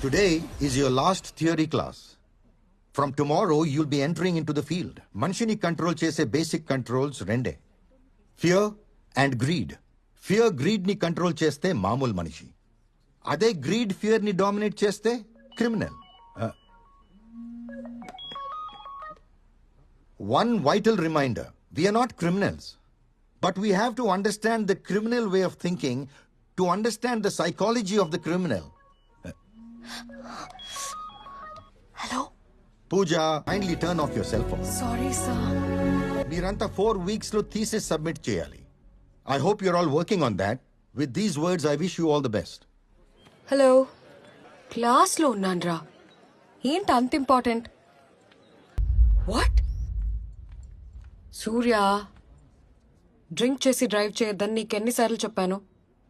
Today is your last theory class. From tomorrow, you'll be entering into the field. Manshini control chese basic controls rende. Fear and greed. Fear greed ni control cheste mamul manishi. Ade greed fear ni dominate cheste criminal. One vital reminder, we are not criminals. But we have to understand the criminal way of thinking to understand the psychology of the criminal. Hello? Pooja, kindly turn off your cell phone. Sorry, sir. Meeranta 4 weeks lo thesis submit cheyali. I hope you're all working on that. With these words, I wish you all the best. Hello క్లాస్లో ఉన్నాన్రా. ఏంటి అంత important? What? Surya, drink చేసి drive చేయొద్దని నీకెన్నిసార్లు చెప్పాను?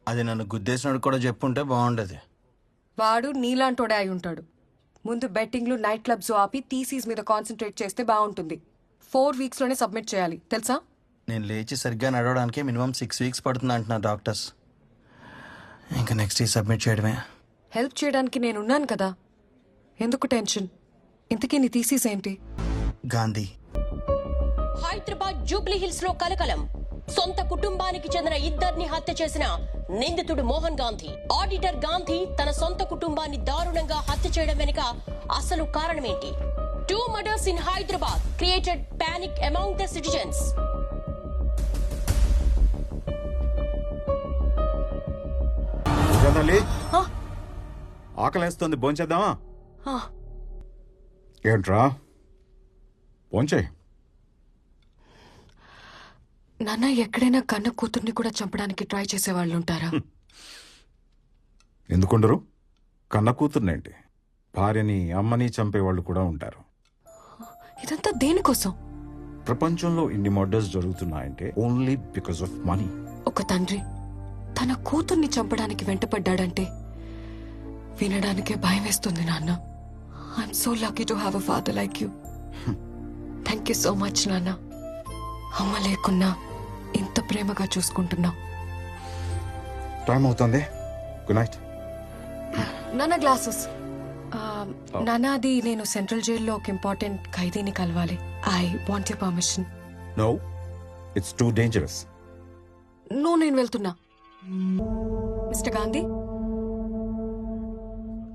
అది నన్ను గుద్దేసినట్టు కూడా చెప్పుంటే బాగుండేది. వాడు నీలాంటోడే అయి ఉంటాడు. ముందు బెట్టింగ్లు, నైట్ క్లబ్స్ ఆపి థీసీస్ మీద కాన్సన్ట్రేట్ చేస్తే బాగుంటుంది. 4 వీక్స్లోనే సబ్మిట్ చేయాలి, తెలుసా? నేను లేచి సరిగ్గా నడవడానికి మినిమం 6 వీక్స్ పడుతుంది అంటున్నారు డాక్టర్స్. ఇంకా నెక్స్ట్ ఈ సబ్మిట్ చేయడమే. హెల్ప్ చేయడానికి నేనున్నాను కదా, ఎందుకు టెన్షన్? ఇంతకీ నీ థీసీస్ ఏంటి? గాంధీ. హైదరాబాద్ జూబ్లీ హిల్స్ లో కలకలం. సొంత కుటుంబానికి చెందిన ఇద్దరిని హత్య చేసిన నిందితుడు మోహన్ గాంధీ. ఆడిటర్ గాంధీ తన సొంత కుటుంబాన్ని దారుణంగా హత్య చేయడం వెనుక అసలు కారణమేంటి? 2 murders in Hyderabad created panic among the citizens. ఆకలేస్తుంది, భోంచేద్దామా? ఏంట్రా భోంచే. నాన్న, ఎక్కడైనా కన్న కూతుర్ని కూడా చంపడానికి ట్రై చేసేవాళ్ళు ఉంటారా? ఎందుకుండరు? కన్న కూతుర్నేంటి, భార్యని అమ్మని చంపేవాళ్ళు కూడా ఉంటారు. ఇదంతా దేనికోసం? ప్రపంచంలో ఇన్ని మర్డర్స్ జరుగుతున్నాయంటే ఓన్లీ బికాస్ ఆఫ్ మనీ. ఒక తండ్రి తన కూతుర్ని చంపడానికి వెంటపడ్డాడంటే వినడానికే భయం వేస్తుంది నాన్న. I'm so lucky to have a father like you. Thank you so much నాన్న. అమ్మ లేకున్నా ఇంత ప్రేమగా చూసుకుంటున్నావు. టైం అవుతుంది, గుడ్ నైట్. నాన్న, గ్లాసెస్. నాన్న, అది నేను సెంట్రల్ జైల్లో ఒక ఇంపార్టెంట్ ఖైదీని కలవాలి. I want your permission. No, it's too dangerous. నేను వెళ్తున్నా. Mister Gandhi,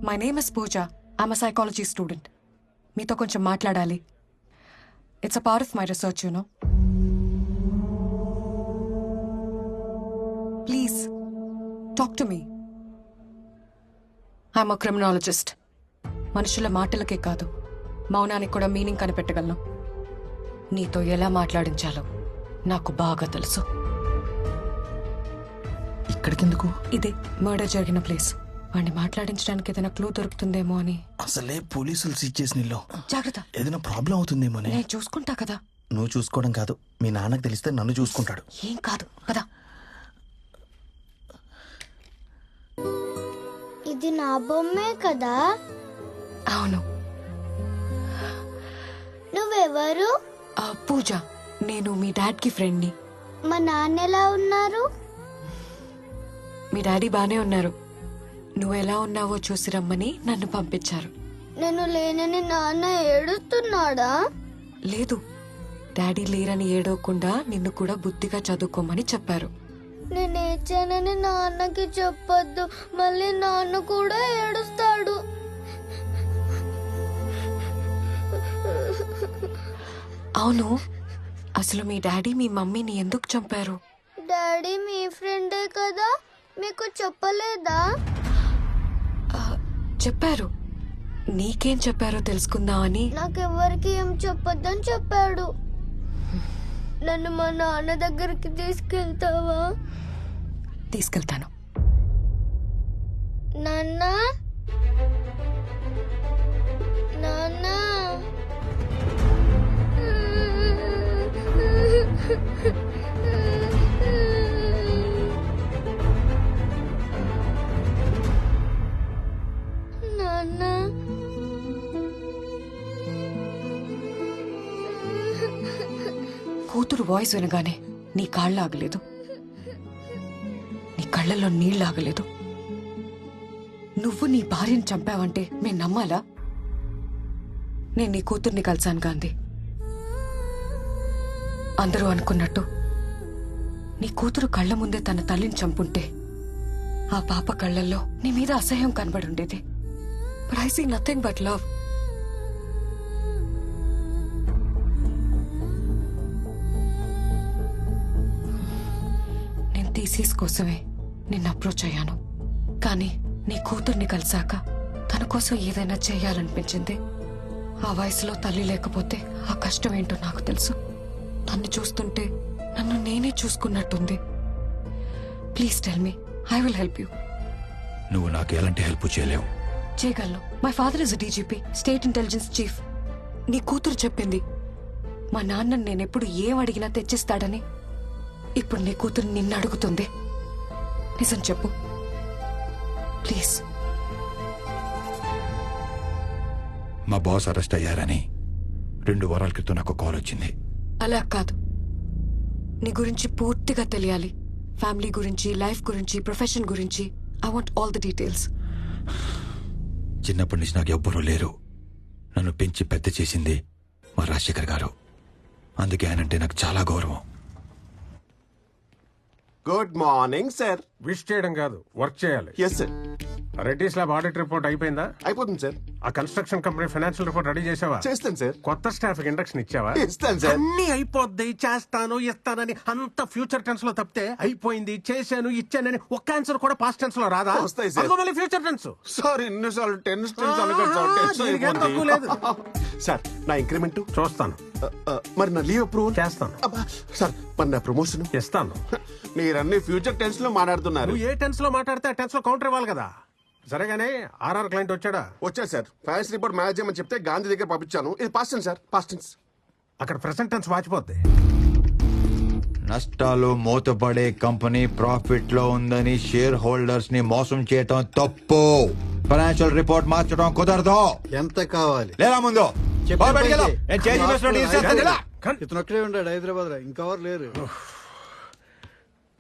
my name is Pooja. I'm a psychology student. మీతో కొంచెం మాట్లాడాలి. It's a part of my research, you know. Please talk to me. I'm a criminologist. మనుషుల మాటలకే కాదు, మౌనానికి కూడా meaning కనిపెట్టగలను. నీతో ఎలా మాట్లాడించాలో నాకు బాగా తెలుసు. ఇక్కడికెందుకు? ఇదే మర్డర్ జరిగిన ప్లేస్. వాడిని మాట్లాడించడానికి ఏదైనా క్లూ దొరుకుతుందేమో అని. అసలే పోలీసులు సీజ్ చేసిన ఇల్లు. జాగ్రత్త, ఏదైనా ప్రాబ్లం అవుతుందేమో. నేను చూసుకుంటా కదా. నువ్వు చూసుకోవడం కాదు, మీ నాన్నకు తెలిస్తే నన్ను చూసుకుంటాడు. ఏం కాదు కదా. ఇది నా బొమ్మే కదా? అవును. నువ్వెవరు? పూజ. నేను మీ డాడ్కి ఫ్రెండ్ని. మా నాన్న ఎలా ఉన్నారు? మీ డాడీ బానే ఉన్నారు. నువ్వు ఎలా ఉన్నావో చూసి రమ్మని నన్ను పంపించారు. నేను లేనని నాన్న ఏడుస్తున్నాడా? లేదు, డాడీ లేరని ఏడవకుండా నిన్ను కూడా బుద్ధిగా చదువుకోమని చెప్పారు. నేను ఏడ్చానని నాన్నకి చెప్పొద్దు, మళ్ళీ నాన్న కూడా ఏడుస్తాడు. అవును, అసలు మీ డాడీ మీ మమ్మీని ఎందుకు చంపారు? డాడీ మీ ఫ్రెండే కదా, మీకు చెప్పలేదా? చెప్పారు. నీకేం చెప్పారో తెలుసుకుందామని. నాకెవ్వరికి ఏం చెప్పొద్దని చెప్పాడు. నన్ను మా నాన్న దగ్గరికి తీసుకెళ్తావా? తీసుకెళ్తాను. నాన్న, నాన్న. నాన్న. కూతురు వాయిస్ వినగానే నీ కాళ్ళు ఆగలేదు, నీ కళ్ళల్లో నీళ్ళు ఆగలేదు. నువ్వు నీ భార్యను చంపావంటే మేము నమ్మాలా? నేను నీ కూతుర్ని కలిసాను గాంధీ. అందరూ అనుకున్నట్టు నీ కూతురు కళ్ళ ముందే తన తల్లిని చంపుంటే ఆ పాప కళ్ళల్లో నీ మీద అసహ్యం కనబడి ఉండేది. But I see nothing but love. నేను థీసిస్ కోసమే నిన్ను అప్రోచ్ అయ్యాను. కానీ నీ కూతుర్ని కలిసాక తన కోసం ఏదైనా చేయాలనిపించింది. ఆ వయసులో తల్లి లేకపోతే ఆ కష్టం ఏంటో నాకు తెలుసు. తన్ని చూస్తుంటే నన్ను నేనే చూసుకున్నట్టుంది. Please tell me, I will help you. నువ్వు నాకు ఎలాంటి హెల్ప్ చేయలేవు. చేయగలను. My father is DGP, state intelligence chief. నీ కూతురు చెప్పింది మా నాన్నని నేనెప్పుడు ఏం అడిగినా తెచ్చిస్తాడని. ఇప్పుడు నీ కూతురు నిన్ను అడుగుతుంది. నిజం చెప్పు ప్లీజ్. మా బాస్ అరెస్ట్ అయ్యారని 2 వారాల క్రితం నాకు కాల్ వచ్చింది. అలా కాదు, నీ గురించి పూర్తిగా తెలియాలి. ఫ్యామిలీ గురించి, లైఫ్ గురించి, ప్రొఫెషన్ గురించి. I want all the details. చిన్నప్పటి నుంచి నాకు ఎవ్వరూ లేరు. నన్ను పెంచి పెద్ద చేసింది మా రాజశేఖర్ గారు. అందుకే ఆయనంటే నాకు చాలా గౌరవం. Good morning sir. విష్ చేయడం కాదు, వర్క్ చేయాలి. Yes sir. Reddy's lab audit report అయిపోయిందా? అయిపోతుంది సార్. ఆ construction company financial report ready చేసావా? చేస్తాను సార్. కొత్త స్టాఫ్ ఇండక్షన్ ఇచ్చావా? ఇస్తాను సార్. అన్ని అయిపోద్ది, చేస్తాను ఇస్తానని అంత ఫ్యూచర్ టెన్స్ లో తప్పితే అయిపోయింది, చేశాను, ఇచ్చానని ఒక్క ఆన్సర్ కూడా పాస్ట్ టెన్స్ లో రాదా? వస్తాయి సార్. అదిగో మళ్ళీ ఫ్యూచర్ టెన్స్. సార్ ఎన్నిసార్లు టెన్స్ దీనికి ఏం తక్కువ లేదు. సార్ నా ఇంక్రిమెంట్ చూస్తాను, మరి నా లీవ్ అప్రూవల్ చేస్తాను, సార్ మరి నా ప్రమోషన్ ఇస్తాను. మీరన్ని ఫ్యూచర్ టెన్స్ లో మాట్లాడుతున్నారు. నువ్వు ఏ టెన్స్ లో మాట్లాడితే ఆ టెన్స్ లో కౌంటర్ ఇవ్వాలి కదా. సరేగానే ఆర్ఆర్ క్లయింట్ వచ్చాడా? వచ్చారు సార్. ఫైనాన్స్ రిపోర్ట్ మేనేజ్ చేయమని చెప్తే గాంధీ దగ్గర పంపించాను. ఇది past tense sir, past tense. అక్కడ ప్రెసెంట్ టెన్స్ వాచిపోద్ది. నష్టాలు మూతపడే కంపెనీ ప్రాఫిట్ లో ఉందని షేర్ హోల్డర్స్ ని మోసం చేయటం తప్పు. ఫైనాన్షియల్ రిపోర్ట్ మార్చడం కుదరదు. ఎంత కావాలి? లేదా ముందు చెప్పు. బాబు బయటికి వెళ్ళు. నేను చేంజ్ చేసినట్టు ఇది చేస్తాను. ఇలా. ఇతను ఒక్కడే ఉన్నాడు హైదరాబాద్ లో, ఇంకెవరు లేరు.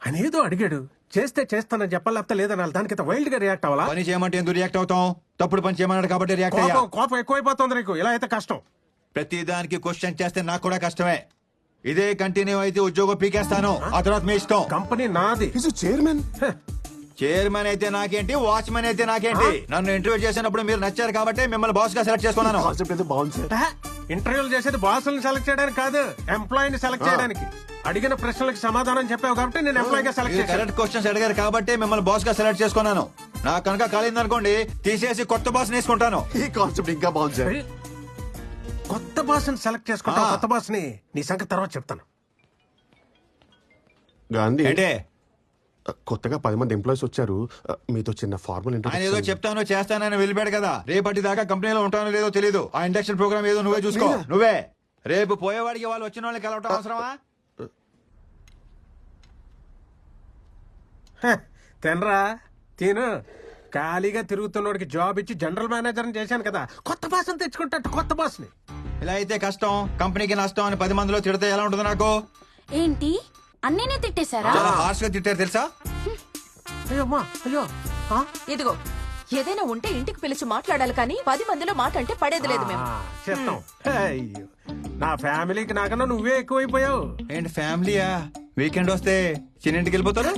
ఆయన ఏదో అడిగాడు, చేస్తే చేస్తానని చెప్పాలి, లేకపోతే లేదని దానికి వైల్డ్ గా రియాక్ట్ అవ్వాలా? పని చేయమంటే ఎందుకు రియాక్ట్ అవుతాం? తప్పుడు పని చేయమన్నాడు కాబట్టి రియాక్ట్ అయ్యా. కోపం ఎక్కువైపోతుంది నీకు. ఇలా అయితే కష్టం. ప్రతి దానికి క్వశ్చన్ చేస్తే నాకు కూడా కష్టమే. ఇదే కంటిన్యూ అయితే ఉద్యోగం పీకేస్తాను. ఆ తర్వాత మీ ఇష్టం. కంపెనీ నాది. Is chairman. చైర్మన్ అయితే నాకేంటి, వాచ్మెన్ అయితే నాకేంటి? నన్ను ఇంటర్వ్యూ చేసినప్పుడు మీరు నచ్చారు కాబట్టి మిమ్మల్ని బాస్ గా సెలెక్ట్ చేసుకున్నాను. కాన్సెప్ట్ అయితే బాగుంది సార్. ఇంటర్వ్యూలు చేసేది బాసులను సెలెక్ట్ చేయడానికి కాదు, ఎంప్లాయీని సెలెక్ట్ చేయడానికి. అడిగిన ప్రశ్నలకు సమాధానం చెప్పావు కాబట్టి నేను ఎంప్లాయీ గా సెలెక్ట్ చేశాను. కరెక్ట్ క్వశ్చన్స్ అడిగారు కాబట్టి మిమ్మల్ని బాస్ గా సెలెక్ట్ చేసుకున్నాను. నాకు కనుక కాలింది అనుకోండి, తీసేసి కొత్త బాస్ వేసుకుంటాను. ఈ కాన్సెప్ట్ ఇంకా బాగుంది సార్. కొత్త బాస్ ని సెలెక్ట్ చేసుకుంటా. కొత్త బాస్ ని నీ సంగతి తర్వాత చెప్తాను. గాంధీ ఏంటే కొత్తగా 10 మంది ఎంప్లాయీస్ వచ్చారు. మీతో చిన్న ఫార్మల్ ఆయన ఏదో చెప్తాను చేస్తానని వెళ్ళిపోయాడు కదా. రేపటి దాకా కంపెనీలో ఉంటానో లేదో తెలీదు. ఆ ఇండక్షన్ ప్రోగ్రామ్ ఏదో నువ్వే చూసుకో. నువ్వే రేపు పోయేవాడికి వాళ్ళు వచ్చిన వాళ్ళని కలవటం అవసరమా? తినరా తిను. ఖాళీగా తిరుగుతున్నోడికి జాబ్ ఇచ్చి జనరల్ మేనేజర్ చేశాను కదా. కొత్త బాస్ ని తెచ్చుకుంటా. కొత్త బాస్ ని. ఇలా అయితే కష్టం, కంపెనీకి నష్టం అని 10 మందిలో తిడితే ఎలా ఉంటుంది నాకు? ఏంటి అన్నీనే తిట్టేశారా? చాలా హార్ష్ గా తిట్టారు తెలుసా? అయ్యో అమ్మా, అయ్యో. ఇదిగో ఏదైనా ఉంటే ఇంటికి పిలిచి మాట్లాడాలి కానీ 10 మందిలో మాట అంటే పడేది లేదు మేము. చేస్తాం. అయ్యో, నా ఫ్యామిలీకి నాకన్నా నువ్వే ఎక్కువైపోయావు. ఏంటి ఫ్యామిలీయా? వీకెండ్ వస్తే చిన్నింటికి వెళ్ళిపోతారు.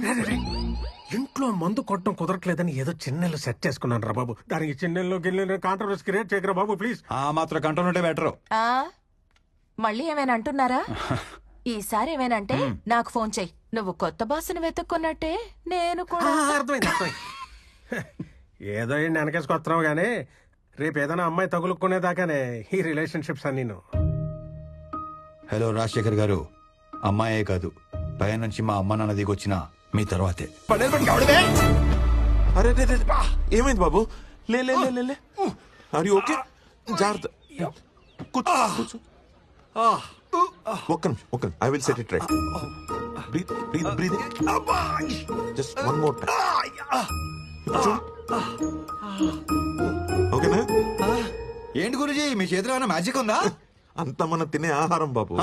ఇంట్లో మందు కొట్టడం కుదరట్లేదని ఏదో చిన్నెళ్ళు సెట్ చేసుకున్నాను రా బాబు. దానికి చిన్నెల్లో గిన్నెలు కాంట్రవర్సీ క్రియేట్ చేయకరా బాబు ప్లీజ్. ఆ మాత్రం కంట్రోల్ ఉంటే బెటర్. ఆ మళ్ళీ ఏమైనా అంటున్నారా? ఈసారి ఏమైనంటే నాకు ఫోన్ చెయ్యి. నువ్వు కొత్త బాసుని వెతుక్కున్నట్టే నేను కూడా. అర్థమైంది అర్థమైంది. ఏదో ఏంటి వెనకేసుకొస్తున్నావు గానీ రేపు ఏదైనా అమ్మాయి తగులుకునేదాకానే ఈ రిలేషన్షిప్స్ అన్ని. హలో రాజశేఖర్ గారు, అమ్మాయే కాదు పై నుంచి మా అమ్మ నాన్న దిగొచ్చిన మీ తర్వాతే. అరే ఏమైంది బాబు? లే లే లే లే. Are you okay? జాగ్రత్త. కూర్చో కూర్చో. ఒక్క నిమిషం. I will set it right. Breathe breathe breathe. Just one more time. ఓకేనా? ఏంటి గురుజీ మీ చేతిలో ఏమైనా మ్యాజిక్ ఉందా? అంత మనం తినే ఆహారం బాబు.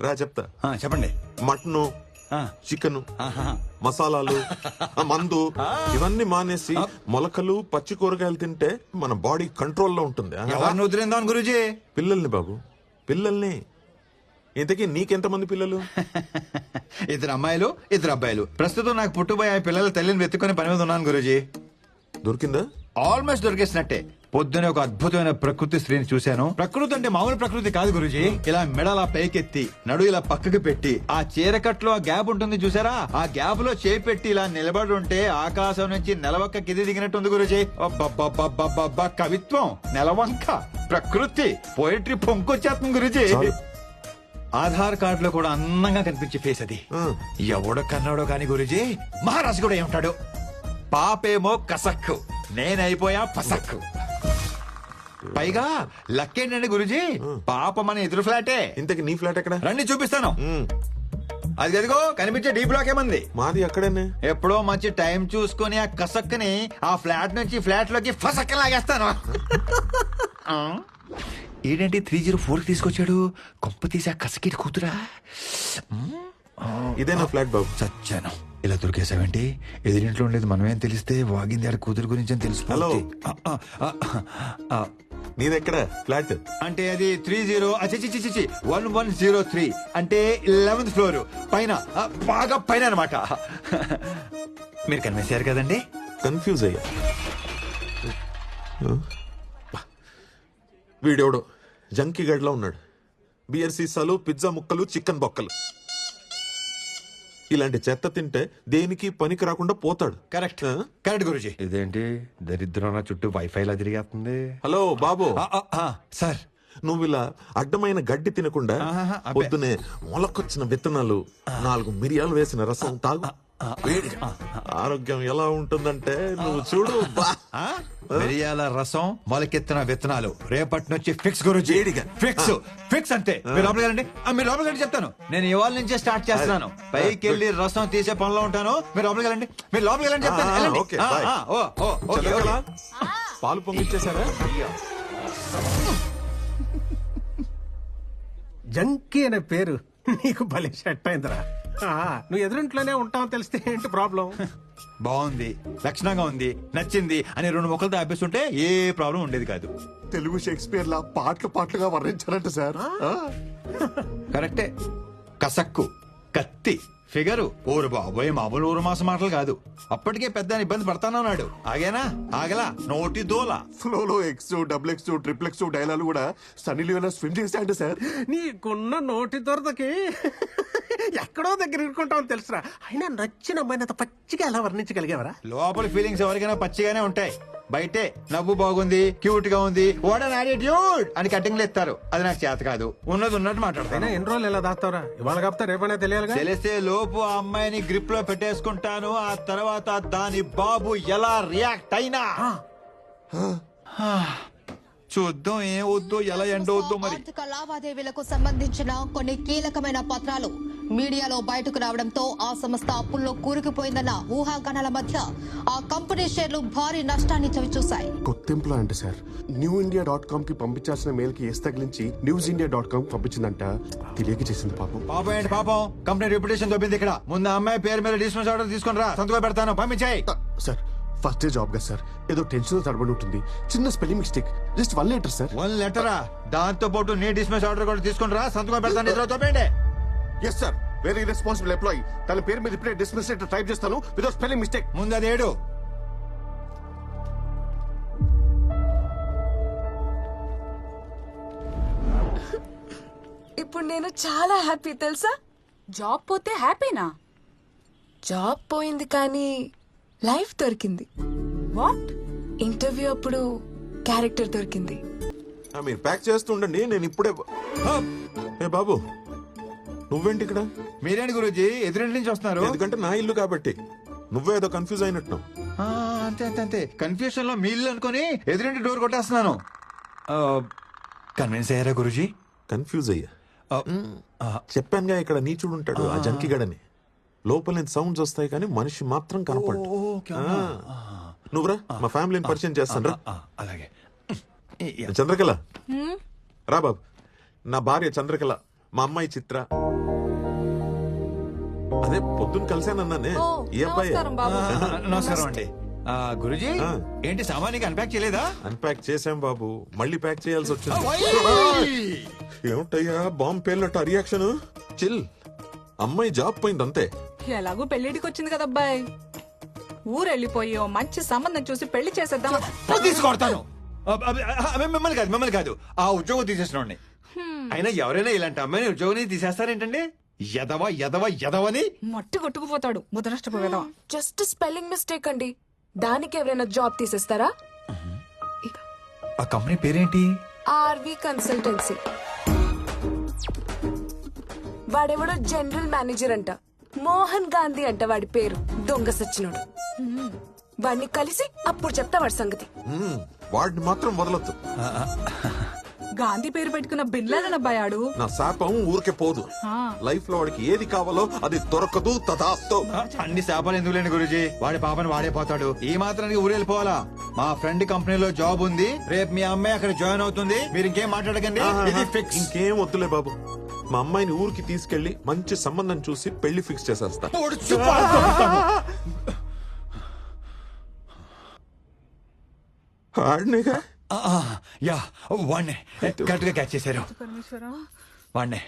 రా చెప్తా. చెప్పండి. మటను, ఆ. చికెన్, ఆహా. మసాలాలు ఆ మందు ఇవన్నీ మానేసి మొలకలు పచ్చి కూరగాయలు తింటే మన బాడీ కంట్రోల్లో ఉంటుంది. ఎవరిని వదిలేందాం గురూజీ? పిల్లల్ని బాబు, పిల్లల్ని. ఇంతకీ నీకెంతమంది పిల్లలు? 2 అమ్మాయిలు 2 అబ్బాయిలు. ప్రస్తుతం నాకు పుట్టుబోయే పిల్లల తల్లిని వెతుక్కునే పని మీద ఉన్నాను గురూజీ. దొరికిందా? ఆల్మోస్ట్ దొరికేసినట్టే. పొద్దునే ఒక అద్భుతమైన ప్రకృతి స్త్రీని చూశాను. ప్రకృతి అంటే మామూలు ప్రకృతి కాదు గురూజీ. ఇలా మెడలా పైకెత్తి నడు ఇలా పక్కకి పెట్టి ఆ చీరకట్లో ఆ గ్యాప్ ఉంటుంది చూసారా, ఆ గ్యాప్ లో చేపెట్టి ఇలా నిలబడి ఉంటే ఆకాశం నుంచి నెలవంక కింది దిగినట్టుంది గురూజీ. అబ్బబ్బబ్బబ్బబ్బబ్బా, కవిత్వం, నెలవంక, ప్రకృతి, పోయిటరీ పొంకొచ్చేస్తుంది గురూజీ. ఆధార్ కార్డులో కూడా అందంగా కనిపించే ఫేస్ అది. ఎవడో కన్నాడో కాని గురూజీ, మహారాజు కూడా ఏమంటాడు, పాపేమో కసక్కు, నేనైపోయా పసక్కు. పైగా లక్కేంటండి గురూజీ, పాప మన ఎదురు ఫ్లాటే. ఇంతకి నీ ఫ్లాట్ ఎక్కడ? రండి చూపిస్తాను. అది ఎదిగో కనిపించే డీ బ్లాక్ ఏమంది. మాది అక్కడనే. ఎప్పుడో మంచి టైం చూసుకుని ఆ కసక్కుని ఆ ఫ్లాట్ నుంచి ఫ్లాట్ లోకి ఫసక్క లాగేస్తాను. ఏంటంటే 304 తీసుకొచ్చాడు. కొంప తీసి ఆ కసకిటి కూతురా. ఇదే నా ఫ్లాట్ బాబు. సచ్చాను. ఇలా దొరికేసావేంటి? ఎదురింట్లో ఉండేది మనమేం తెలిస్తే వాగింది ఆడ కూతురు గురించి అని తెలుసు. హలో, నీదెక్కడ ఫ్లాట్? అంటే అది 1103 అంటే 11th ఫ్లోర్ పైన, బాగా పైన అనమాట. మీరు కనిపించారు కదండి. కన్ఫ్యూజ్ అయ్యా. వీడెవడో జంకీ గడ్లా ఉన్నాడు. బియర్ సీసాలు, పిజ్జా ముక్కలు, చికెన్ బొక్కలు. ఇలాంటి చెత్త తింటే దేనికి పనికి రాకుండా పోతాడు. Correct correct Guruji. ఇదేంటి దరిద్రం చుట్టూ వైఫై లా తిరిగేస్తుంది. హలో బాబు. సార్, నువ్వు ఇలా అడ్డమైన గడ్డి తినకుండా పొద్దునే మొలకొచ్చిన విత్తనాలు, 4 మిరియాలు వేసిన రసం తాగు. వేడిగా ఆరోగ్యం ఎలా ఉంటుందంటే నువ్వు చూడు. మిరియాల రసం, మొలకెత్తిన విత్తనాలు, రేపటి నుంచి ఫిక్స్ గురూజీ. ఫిక్స్ ఫిక్స్ అంతే. మీరు లోపలికి వెళ్ళండి. మీరు లోపలికి వెళ్ళి చెప్తాను. నేను ఇవాళ నుంచే స్టార్ట్ చేస్తున్నాను. పైకి వెళ్ళి రసం తీసే పనిలో ఉంటాను. మీరు లోపలికి వెళ్ళండి. మీరు లోపలికి వెళ్ళండి చెప్తాను. పాలు పొంగిచ్చేసారా? జంకీ అనే పేరు నీకు భలే సెట్ అయిందిరా. నువ్వు ఎదురింట్లోనే ఉంటావు తెలిస్తే ఏంటి ప్రాబ్లం? బాగుంది, లక్షణంగా ఉంది, నచ్చింది అని 2 మొక్కలతో ఆపేస్తుంటే ఏ ప్రాబ్లం ఉండేది కాదు. తెలుగు షేక్స్పియర్ లా పాటలుగా వర్ణించారంట సార్. కరెక్టే. కసక్కు, కత్తి, ఫిగరు, ఊరు బాబోయ్ మామూలు ఊరు మాస మాటలు కాదు. అప్పటికే పెద్ద ఇబ్బంది పడతానన్నాడు. ఆగేనా? ఆగలా, నోటి దోల. ఫ్లోలో X, XX, XXX డైలాగ్ కూడా సన్నీ లియోనా స్విమ్ చేశాయంట సార్. నీకున్న నోటి దొరదకి ఎక్కడో దగ్గర ఇరుకుంటామని తెలుసురా. అయినా నచ్చిన అమ్మాయిని అంత పచ్చిగా ఎలా వర్ణించగలిగేవరా? లోపల ఫీలింగ్స్ ఎవరికైనా పచ్చిగానే ఉంటాయి. బయటే నవ్వు బాగుంది, క్యూట్ గా ఉంది, వాట్ అన్ యాటిట్యూడ్ అని కటింగ్లు ఎత్తారు. అది నాకు చేత కాదు. ఉన్నది ఉన్నట్టు మాట్లాడతాను. ఎన్ని రోజులు ఎలా దాస్తావరా? ఇవాళ కాపుతా రేపైనా తెలియాలి. తెలిస్తే లోపు ఆ అమ్మాయిని గ్రిప్ లో పెట్టేసుకుంటాను. ఆ తర్వాత దాని బాబు ఎలా రియాక్ట్ అయినా చూద్దాం. ఏం వద్దు, ఎలా ఎండవద్దు. మరి ఆర్థిక లావాదేవీలకు సంబంధించిన కొన్ని కీలకమైన పత్రాలు మీడియాలో బయటకు రావడంతో ఆ సంస్థ అప్పుల్లో కూరుకుపోయిందన్న ఊహాగానాల మధ్య ఆ కంపెనీ షేర్లు భారీ నష్టాన్ని చవిచూశాయి. కొత్త ఎంప్లాయ్ అంటే సార్ newindia.com కి పంపించాల్సిన మెయిల్ కి ఏస్ తగిలించి newsindia.com పంపించిందంట. తెలియక చేసింది పాపం. పాపం ఏంటి పాపం? కంపెనీ రెప్యుటేషన్ దొబ్బింది ఇక్కడ. ముందు అమ్మాయి పేరు మీద డిస్మిస్ ఆర్డర్ తీసుకుని రా, సంతకం పెడతాను. పంపించాయి. సార్ ఫస్ట్ డే జాబ్ కదా సార్, ఏదో టెన్షన్ తడబడి ఉంటుంది. చిన్న spelling mistake, just 1 letter sir. 1 లెటరా? దాంతో పాటు నీ డిస్మిస్ ఆర్డర్ కూడా తీసుకుని రా, సంతకం పెడతాను. ఇద్దరు తోపేయండి. Yes sir, very responsible employee. తన పేరు మీద ఇప్పుడే డిస్మిస్ లెటర్ టైప్ చేస్తాను వితౌట్ స్పెల్లింగ్ మిస్టేక్. ముందు అది ఏడు. ఇప్పుడు నేను చాలా హ్యాపీ తెలుసా. జాబ్ పోతే హ్యాపీనా? జాబ్ పోయింది కానీ లైఫ్ దొరికింది. వాట్? ఇంటర్వ్యూ అప్పుడు క్యారెక్టర్ దొరికింది. మీరు ప్యాక్ చేస్తుండండి, నేను ఇప్పుడే. ఏ బాబు, నువ్వేంటి ఇక్కడ? మీరేంటి గురూజీ ఎదురింటి నుంచి వస్తున్నారు? ఎందుకంటే నా ఇల్లు కాబట్టి. నువ్వేదో కన్ఫ్యూజ్ అయినట్టు. అంతే అంతే అంతే. కన్ఫ్యూషన్ లో మీ ఇల్లు అనుకుని ఎదురింటి డోర్ కొట్టేస్తున్నాను. కన్విన్స్ అయ్యారా గురూజీ? కన్ఫ్యూజ్ అయ్యా. చెప్పానుగా ఇక్కడ నీచుడు ఉంటాడు, ఆ జంకిగడని. లోపల నుంచి సౌండ్స్ వస్తాయి కానీ మనిషి మాత్రం కనపడు. నువ్వురా, మా ఫ్యామిలీని పరిచయం చేస్తాను రా. అలాగే. చంద్రకళ రా బాబు. నా భార్య చంద్రకళ, మా అమ్మాయి చిత్ర. అదే పొద్దున్న కలిసానన్నానే ఈ అబ్బాయి నమస్కారం అండి. గురుజీ ఏంటి సామాన్యంగా అన్పాక్ చేయలేదా? అన్పాక్ చేసాం బాబు, మళ్ళీ ప్యాక్ చేయాల్సి వచ్చింది. ఏమిటయ్యా బాంబు పేర్లట రియాక్షన్? చిల్, అమ్మాయి జాబ్ పోయింది అంతే. ఎలాగో పెళ్లిడికి వచ్చింది కదా అబ్బాయి, ఊరెళ్ళిపోయి ఓ మంచి సంబంధం చూసి పెళ్లి చేసేద్దాం. తీసుకొడతాను. మిమ్మల్ని కాదు ఆ ఉద్యోగం తీసేసిన అయినా ఎవరైనా ఇలాంటి అమ్మాయిని ఉద్యోగం తీసేస్తారేంటండి? ఎదవని మట్టి కొట్టుకుపోతాడు ముదనష్టపోయేదా. జస్ట్ స్పెల్లింగ్ మిస్టేక్ అండి, దానికి ఎవరైనా జాబ్ తీసేస్తారా? ఆ కంపెనీ పేరేంటి? RV consultancy. వాడెవడో జనరల్ మేనేజర్ అంట, మోహన్ గాంధీ అంట వాడి పేరు. దొంగ సచ్చినోడు. వాడిని కలిసి అప్పుడు చెప్తా వాడి సంగతి. వాడిని మాత్రం వదలొద్దు. గాంధీ పేరు పెట్టుకున్న బిన్లాదన్ అబ్బాయాడు. నా శాపం ఊరికే పోదు. లైఫ్ లో వాడికి ఏది కావాలో అది దొరకదు. తదాస్తు. అన్ని శాపాలు ఎందుకు లేని గురుజీ, వాడి పాపని వాడే పోతాడు. ఈ మాత్రానికి ఊరెళ్ళిపోవాలా? మా ఫ్రెండ్ కంపెనీలో జాబ్ ఉంది, రేపు మీ అమ్మాయి అక్కడ జాయిన్ అవుతుంది. మీరు ఇంకేం మాట్లాడకండి, ఇది ఫిక్స్. ఇంకేం వద్దులే బాబు, మా అమ్మాయిని ఊరికి తీసుకెళ్లి మంచి సంబంధం చూసి పెళ్లి ఫిక్స్ చేసేస్తా. ఆడినేగా యా, వాణ్ణే కరెక్ట్ గా క్యాచ్ చేశారు. వాణ్ణే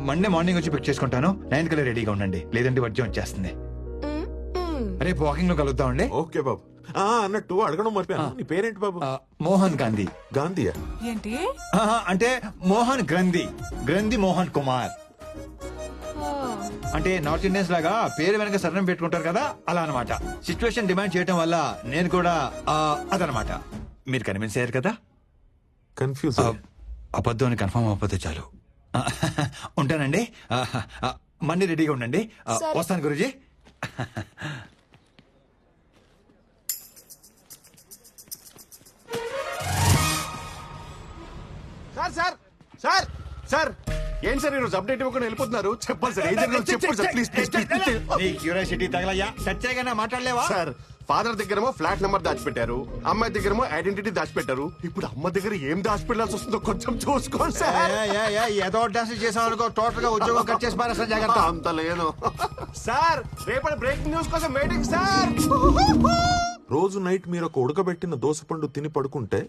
మండే మార్నింగ్ వచ్చి పిక్ చేసుకుంటాను. 9 కల్లా రెడీగా ఉండండి, లేదంటే వర్జం వచ్చేస్తుంది. రేపు వాకింగ్ లో కలుద్దామండి. ఓకే బాబు. అన్నట్టు అడగడం మర్చిపోయాను, నీ పేరేంటి బాబు? మోహన్ గాంధీ. గాంధీయా? ఏంటి అంటే మోహన్ గ్రంథి, గ్రంథి మోహన్ కుమార్. అంటే నార్త్ ఇండియన్స్ లాగా పేరు వెనక సరణం పెట్టుకుంటారు కదా, అలా అనమాట. సిచ్యువేషన్ డిమాండ్ చేయటం వల్ల నేను కూడా అదనమాట. మీరు కన్విన్స్ అయ్యారు కదా? కన్ఫ్యూజ్. అబద్ధం అని కన్ఫర్మ్ అవ్వకపోతే చాలు. ఉంటానండి, మళ్ళీ రెడీగా ఉండండి. వస్తాను గురుజీ. సార్ సార్ సార్ ఏంటి సార్ ఈరోజు అప్డేట్ ఇవ్వకుండా వెళ్ళిపోతున్నారు? చెప్పండి సార్, ఏం జరిగిందో చెప్పండి సార్, ప్లీజ్ ప్లీజ్. నీ క్యూరియాసిటీ తగలయ్యా, సత్యాగా మాట్లాడలేవా? సార్, ఫాదర్ దగ్గరేమో ఫ్లాట్ నెంబర్ దాచిపెట్టారు, అమ్మాయి దగ్గరేమో ఐడెంటిటీ దాచిపెట్టారు. ఇప్పుడు అమ్మ దగ్గర ఏం దాచిపెట్టాల్సి వస్తుందో కొంచెం చూసుకోండి సార్. ఏదో డాన్స్ చేసాం అనుకో, టోటల్ గా ఉద్యోగం కట్ చేసి పారేస్తా, జాగ్రత్త. అంత లేదు సార్. రేపటి బ్రేకింగ్ న్యూస్ కోసం వెయిటింగ్ సార్. రోజు నైట్ మీరు ఒక ఉడకబెట్టిన దోసపండు తిని పడుకుంటే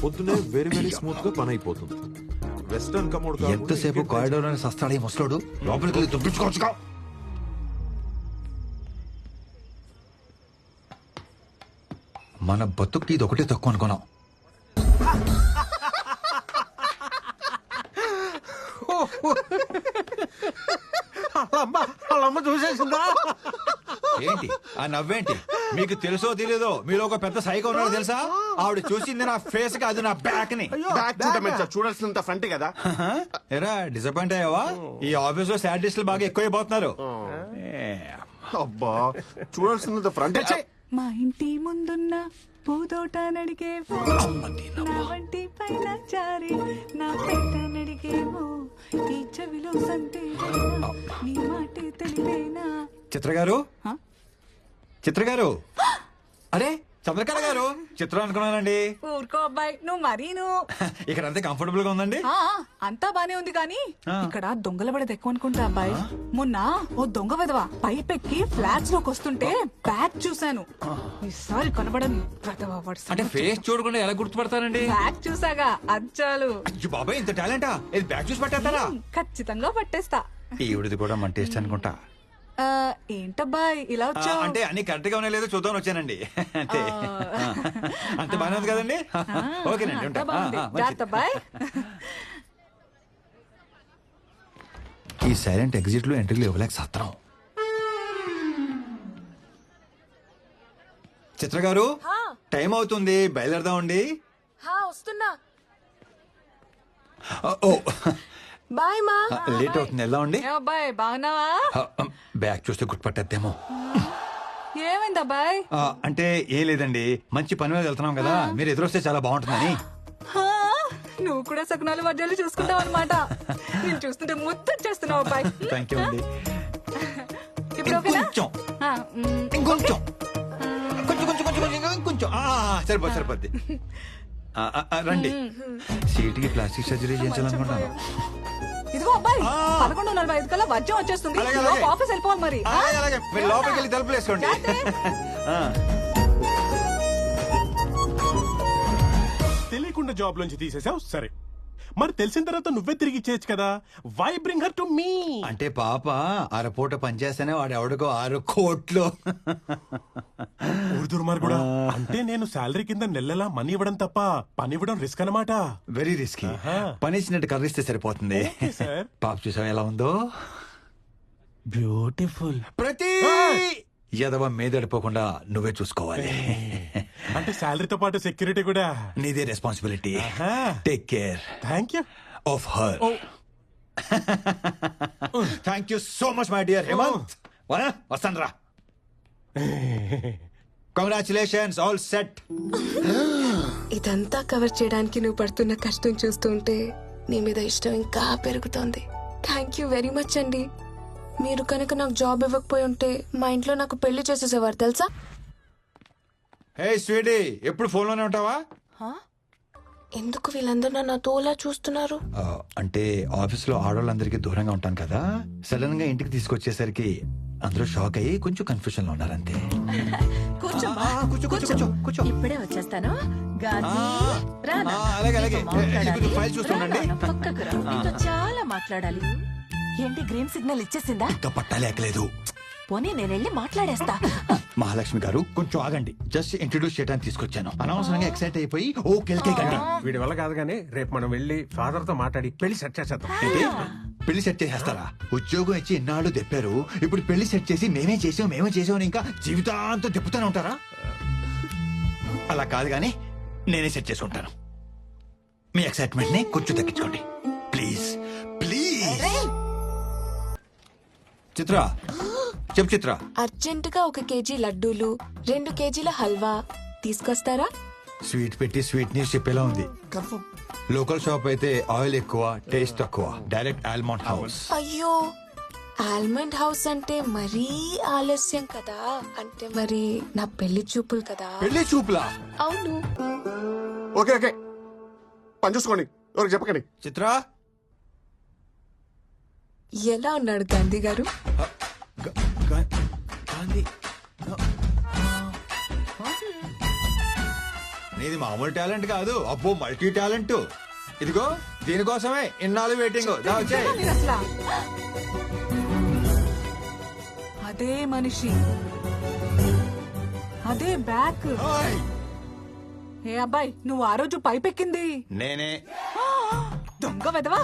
పొద్దునే వెరీ వెరీ స్మూత్ గా పని అయిపోతుంది. వెస్టర్న్ కమోడ్ ఎంతసేపు కారిడోర్ అని సస్తాడు ఈ ముసలోడు, లోపలికి వెళ్ళి దుబ్బించుకోవచ్చుగా. మన బతుక్కి ఇది ఒకటే తక్కువ అనుకున్నాం. వాళ్ళమ్మ చూసేసిందా? ఏంటి ఆ నవ్వేంటి? మీకు తెలుసో తెలియదో మీలో ఒక పెద్ద సైకో ఉన్నాడు తెలుసా? ఆవిడ చూసింది నా ఫేస్ కి, అది నా బ్యాక్ ని. చూడాల్సినంత ఫ్రంట్ కదా. ఎరా డిసప్పాయింట్ అయ్యావా? ఈ ఆఫీస్ లో సాడిస్టులు బాగా ఎక్కువైపోతున్నారు. అబ్బా, చూడాల్సినంత ఫ్రంట్. మా ఇంటి ముందున్న పూదోట నడిగేవో, నా వంటి పైన జారి నా పేట నడిగేవో, ఈ చెవిలో సంతే నీ మాటే తెలిపేనా. చిత్రగారు, చిత్రగారు, అరే చంద్రకళ గారు, చిత్రం అనుకున్నానండి. ఊరుకో అబ్బాయి, నువ్వు మరీను. ఇక్కడ అంతే కంఫర్టబుల్ గా ఉందండి? అంతా బానే ఉంది కానీ ఇక్కడ దొంగల పడేది ఎక్కువ అనుకుంటా అబ్బాయి. మొన్న ఓ దొంగ విధవ పైపెక్కి ఫ్లాట్స్ లోకి వస్తుంటే బ్యాగ్ చూశాను. ఈసారి కనబడని అంటే ఫేస్ చూడకుండా ఎలా గుర్తుపడతానండి? బ్యాగ్ చూసాగా అచ్చాలు. అయ్యో బాబాయ్, ఇంత టాలెంటా? ఇది బ్యాగ్ చూసి పట్టేస్తారా? ఖచ్చితంగా పట్టేస్తా. ఈవిడిది కూడా మన టేస్ట్ అనుకుంటా. ఏంటబ్బాయి ఇలా వచ్చావు? అంటే అన్ని కరెక్ట్ గా ఉన్నాయో లేదో చూద్దాం వచ్చానండి. అంతే, అంత బాగానే ఉంది కదండి? ఓకేనండి, ఉంటా. ఈ సైలెంట్ ఎగ్జిట్ లో ఎంట్రీలు ఇవ్వలేక సత్రం. చిత్ర గారు, టైం అవుతుంది, బయలుదేరదామండి. వస్తున్నా. ఓ బాయ్ మా. లేట్ అవుతుంది, ఎలా ఉండి? అబ్బాయి బాగున్నావా? బ్యాగ్ చూస్తే గుర్తుపట్టేద్దేమో. ఏమైంది అబ్బాయి? అంటే ఏం లేదండి, మంచి పని మీద వెళ్తున్నాం కదా, మీరు ఎదురొస్తే చాలా బాగుంటుందని. నువ్వు కూడా సకునాలు వడ్డాలు చూసుకుంటావు అనమాట. నేను చూస్తుంటే ముద్దు చేస్తున్నావు అబ్బాయి. థ్యాంక్ యూ అండి. సరిపోద్ది. రండి, సీటుకి ప్లాస్టిక్ సర్జరీ చేయించాలనుకుంటున్నాను. ఇదిగో ఇదిగో అబ్బాయి 11:45 కల్లా వర్జం వచ్చేస్తుంది. అలాగే, ఈలోపు అలాగే. ఆఫీస్ వెళ్ళిపోవాలి మరి. అలాగే అలాగే మీరు లోపలికి వెళ్ళి తలుపులు వేసుకోండి. తెలియకుండా జాబ్ లోంచి తీసేసావు సరే, మరి తెలిసిన తర్వాత నువ్వే తిరిగి ఇచ్చేయచ్చు కదా. Why bring her to me? అంటే పాప అరపూట పనిచేస్తేనే వాడు ఎవడికో 6 కోట్లు. ఊరుదురు కూడా అంటే నేను శాలరీ కింద నెలలా మనీ ఇవ్వడం తప్ప పని ఇవ్వడం రిస్క్ అన్నమాట. Very risky. పని ఇచ్చినట్టు కర్రిస్తే సరిపోతుంది. సార్ పాప చూసావా ఎలా ఉందో? బ్యూటిఫుల్. ప్రతి యదవ మీదడిపోకుండా నువ్వే చూసుకోవాలి. అంటే శాలరీతో పాటు సెక్యూరిటీ కూడా నీదే responsibility. Take care. Thank you of her. Thank you so much my dear Hemanth. వస్తాను రా. Congratulations, all set. ఇదంతా కవర్ చేయడానికి నువ్వు పడుతున్న కష్టం చూస్తుంటే నీ మీద ఇష్టం ఇంకా పెరుగుతోంది. థ్యాంక్ యూ వెరీ మచ్ అండి. మీరు కనుక నాకు జాబ్ ఇవ్వకపోయి ఉంటే మా ఇంట్లో నాకు పెళ్లి చేసేసేవారు తెలుసా. హే స్వీటీ, ఎప్పుడు ఫోన్లోనే ఉంటావా? ఎందుకు వీళ్ళందరూ నన్ను తోలా చూస్తున్నారు? అంటే ఆఫీస్ లో ఆడవాళ్ళందరికీ దూరంగా ఉంటాను కదా, సడన్ గా ఇంటికి తీసుకొచ్చేసరికి అందరూ షాక్ అయ్యి కొంచెం కన్ఫ్యూజన్ లో ఉన్నారంతే. కూర్చో. ఇప్పుడే వచ్చేస్తాను. అలాగే అలాగే. ఫైల్ చూస్తుండండి. పక్కకు రా. నీతో చాలా మాట్లాడాలి. ఏంటి గ్రీన్ సిగ్నల్ ఇచ్చేసిందా? ఇంకా పట్టాలేకలేదు. పోనీ నేను వెళ్ళి మాట్లాడేస్తా. మహాలక్ష్మి గారు కొంచెం ఆగండి. జస్ట్ ఇంట్రొడ్యూస్ చేయడానికి తీసుకొచ్చాను. అనవసరంగా ఎక్సైట్ అయిపోయి ఓ కెల్కేకండి. వీడి వల్ల కాదు కానీ రేపు మనం వెళ్ళి ఫాదర్ తో మాట్లాడి పెళ్లి సెట్ చేసేద్దాం. పెళ్లి సెట్ చేసేస్తారా? ఉద్యోగం ఇచ్చి ఇన్నాళ్ళు దెప్పారు, ఇప్పుడు పెళ్లి సెట్ చేసి మేమే చేసాం ఇంకా జీవితాంతం దెప్పుతూనే ఉంటారా? అలా కాదు కానీ నేనే సెట్ చేసి ఉంటాను. మీ ఎక్సైట్మెంట్ ని కొంచెం తగ్గించుకోండి ప్లీజ్ ప్లీజ్. చిత్ర చెప్పు చిత్ర. అర్జెంట్ గా 1 కేజీ లడ్డూలు, 2 కేజీల హల్వా తీసుకొస్తారా? స్వీట్ పెట్టి స్వీట్ న్యూస్ చెప్పేలా ఉంది. లోకల్ షాప్ అయితే ఆయిల్ ఎక్కువ, టేస్ట్ తక్కువ. Direct almond house. అయ్యో, ఆల్మండ్ హౌస్ అంటే మరీ ఆలస్యం కదా. అంటే మరి నా పెళ్లి చూపులు కదా. పెళ్లి చూపులా? అవును. ఓకే ఓకే, పని చూసుకోండి, ఎవరికి చెప్పకండి. చిత్ర ఎలా ఉన్నాడు గాంధీ గారు? నీది మామూలు టాలెంట్ కాదు, అబ్బో మల్టీ టాలెంట్. ఇదిగో దీనికోసమే ఇన్నాళ్ళు వెయిటింగ్. అదే మనిషి, అదే బ్యాక్. ఏ అబ్బాయి, నువ్వు ఆ రోజు పైపెక్కింది నేనే. దొంగ వెదవా.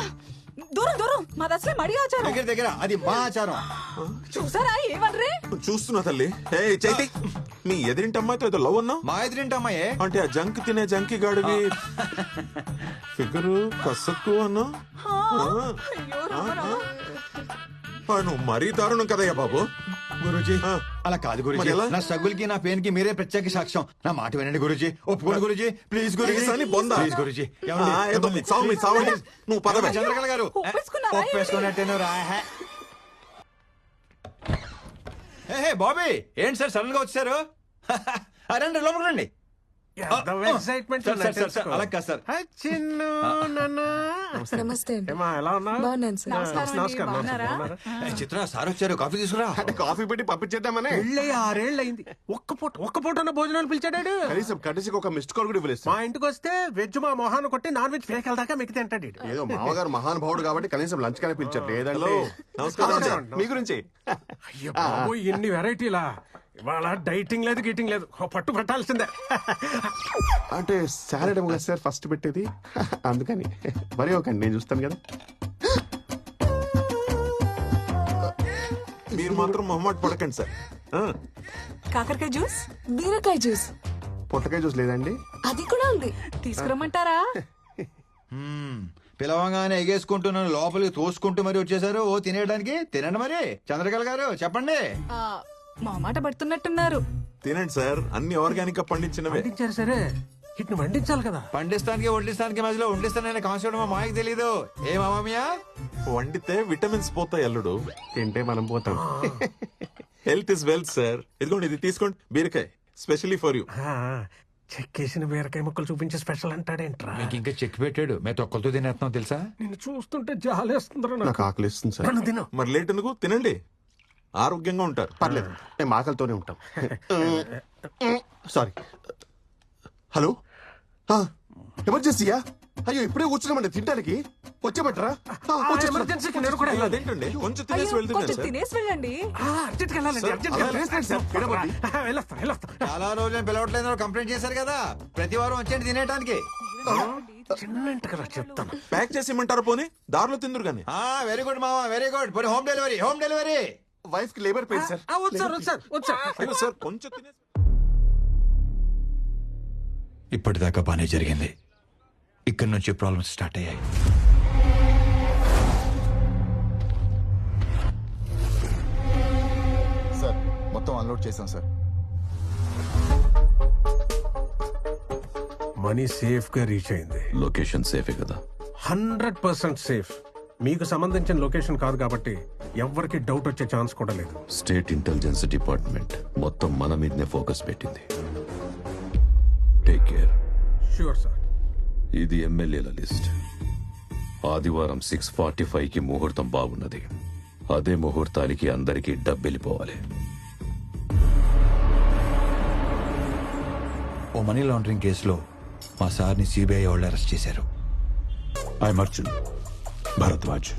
దూరం దూరం, మాది అసలే మడి ఆచారం. దగ్గర అది మా ఆచారం. చూసారా ఏమన్రే? చూస్తున్నా తల్లి. ఏ చైతి, మీ ఎదిరింటి అమ్మాయితో ఏదో లవ్ అన్నావు. మా ఎదిరింటి అమ్మాయే అంటే ఆ జంక్ తినే జంకి గాడివి ఫిగరు కసక్కు అన్నా. నువ్వు మరీ దారుణం కదయ్యా బాబు. గురూజీ అలా కాదు గురూజీ. నా స్ట్రగుల్ కి నా పెయిన్ కి మీరే ప్రత్యేక సాక్ష్యం. నా మాట వినండి గురూజీ, ఒప్పుకోండి గురూజీ ప్లీజ్ గురూజీ. ప్లీజ్ గురూజీ. నువ్వు పదవి. చంద్రకళ గారు ఒప్పేసుకున్నట్టే రా. హే బాబీ, ఏంటి సార్ సడన్ గా వచ్చారు? రండి లోపలికి రండి. ఎక్సైట్మెంట్. అలా కాదు సార్. చిన్ను నమస్తే. ఎలా ఉన్నావు? బాగున్నాను సార్. నమస్కారం. చిత్ర సార్ వచ్చారు, కాఫీ తీసుకురా. అంటే కాఫీ పెట్టి పంపించేద్దామని. పెళ్ళి 6 ఏళ్ళు అయింది. ఒక్క పూట భోజనాలు పిలిచాడు. కనీసం కటిసికి ఒక మిస్డ్ కాల్ కూడా ఇవ్వలేదు. మా ఇంటికి వస్తే వెజ్ మా మొహాన్ని కొట్టి నాన్ వెజ్ ఫేక్ దాకా మిగతా అంటాడు. ఏదో మామగారు మహానుభావుడు కాబట్టి కనీసం లంచ్ కానీ పిలిచారు. లేదంటే నమస్కారం మీ గురించి. అయ్యో బాబోయ్, ఎన్ని వెరైటీలా. ఇవాళ డైటింగ్ లేదు గీటింగ్ లేదు, పట్టు పట్టాల్సిందే. అంటే సాలడ్ ఏమో కదా సార్ ఫస్ట్ పెట్టేది, అందుకని. మరి ఒకండి, నేను చూస్తాను కదా. మీరు మాత్రం మొహమాట పడకండి సార్. కాకరకాయ జ్యూస్, బీరకాయ జ్యూస్, పొట్టకాయ జ్యూస్ లేదండి? అది కూడా ఉంది. తీసుకురమ్మంటారా? పిలవంగానే ఎగేసుకుంటున్నాను, లోపలికి తోసుకుంటూ మరి వచ్చేసారు. ఓ తినేయడానికి. తినండి మరి. చంద్రకళ గారు చెప్పండి. మా మాట పడుతున్నట్టున్నారు. తినండి సార్, అన్ని ఆర్గానిక్ గా పండించినవే. సరే, ఇట్ను వండించాలి కదా. పండిస్తానికి వడ్డిస్తానికి మధ్యలో వండిస్తాననే కాన్సెప్ట్ మా మాయకి తెలీదు. ఏ మామయ్య? వండితే విటమిన్స్ పోతాయి అల్లుడు, తింటే మనం పోతాం. Health is wealth sir. ఇదిగోండి, ఇది తీసుకోండి, బీరకాయ స్పెషల్లీ ఫర్ యూ. చెక్కేసిన బీరకాయ ముక్కలు చూపించి స్పెషల్ అంటాడేంట్రా? మీకు ఇంకా చెక్ పెట్టాడు మేము తొక్కలతో తినేస్తున్నాం తెలుసా? నిన్ను చూస్తుంటే జాలేస్తుందిరా నాకు ఆకలిస్తుంది సార్. నన్ను తిను. మరి లేట్ ఎందుకు తినండి, ఆరోగ్యంగా ఉంటారు. పర్లేదు, మేము ఆకలితోనే ఉంటాం. సారీ. హలో, ఎమర్జెన్సీయా? అయ్యో ఇప్పుడే కూర్చున్నామండి తినడానికి. వచ్చేమంటారా? ఎమర్జెన్సీకి నేను కూడా వెళ్ళాలి. అదేంటండి కొంచెం తినేసి కొంచెం వెళ్తుంటారు సార్. తినేసి వెళ్ళండి. అర్జెంట్కి వెళ్ళాలండి, అర్జెంట్గా. వెళ్ళొస్తా. చాలా రోజులు పిలవట్లేదు కంప్లైంట్ చేశారు కదా, ప్రతి వారం వచ్చేయండి తినేయడానికి. చిన్న వెంటకరా చెప్తాను. ప్యాక్ చేసి ఇమ్మంటారు, పోనీ దారిలో తిందురు కానీ. వెరీ గుడ్ మామా, వెరీ గుడ్. పోనీ home delivery, home delivery. Wife కి లేబర్ పెయిన్ సార్. అయ్యో సార్ కొంచెం తినేసి. ఇప్పటిదాకా బానే జరిగింది, ఇక్కడి నుంచి ప్రాబ్లమ్స్ స్టార్ట్ అయ్యాయి. సార్ మొత్తం అన్లోడ్ చేశాం సార్. మనీ సేఫ్ గా రీచ్ అయింది. లొకేషన్ సేఫే కదా? 100% సేఫ్. మీకు సంబంధించిన లొకేషన్ కాదు కాబట్టి ఎవ్వరికి డౌట్ వచ్చే ఛాన్స్ కూడా లేదు. స్టేట్ ఇంటెలిజెన్స్ డిపార్ట్మెంట్ మొత్తం మన మీదనే ఫోకస్ పెట్టింది. Take care. Sure sir. ఇది ఎమ్మెల్యేల లిస్ట్. ఆదివారం 6:45కి ముహూర్తం బాగున్నది. అదే ముహూర్తానికి అందరికీ డబ్బెళ్ళిపోవాలి. ఓ మనీ లాండరింగ్ కేసులో మా సార్ని సిబిఐ వాళ్ళు అరెస్ట్ చేశారు. I'm Arjun Bharadwaj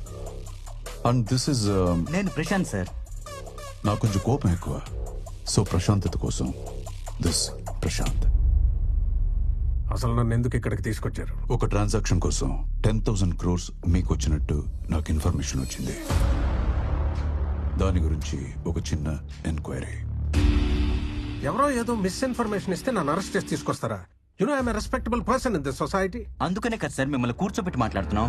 and this is నేను ప్రశాంత్ సార్. నాకు కొంచెం కోపం ఎక్కువ, సో ప్రశాంతత కోసం దిస్ ప్రశాంత్. అసలు నన్ను ఎందుకు ఇక్కడికి తీసుకొచ్చారు? ఒక ట్రాన్సాక్షన్ కోసం 10,000 crores మీకు వచ్చినట్టు నాకు ఇన్ఫర్మేషన్ వచ్చింది. దాని గురించి ఒక చిన్న ఎంక్వైరీ. ఎవరో ఏదో మిస్ఇన్ఫర్మేషన్ ఇస్తే నన్ను అరెస్ట్ చేసి తీసుకొస్తారా? You know I'm a respectable person in this society. అందుకనే కదా సార్ మిమ్మల్ని కూర్చోబెట్టి మాట్లాడుతున్నాం.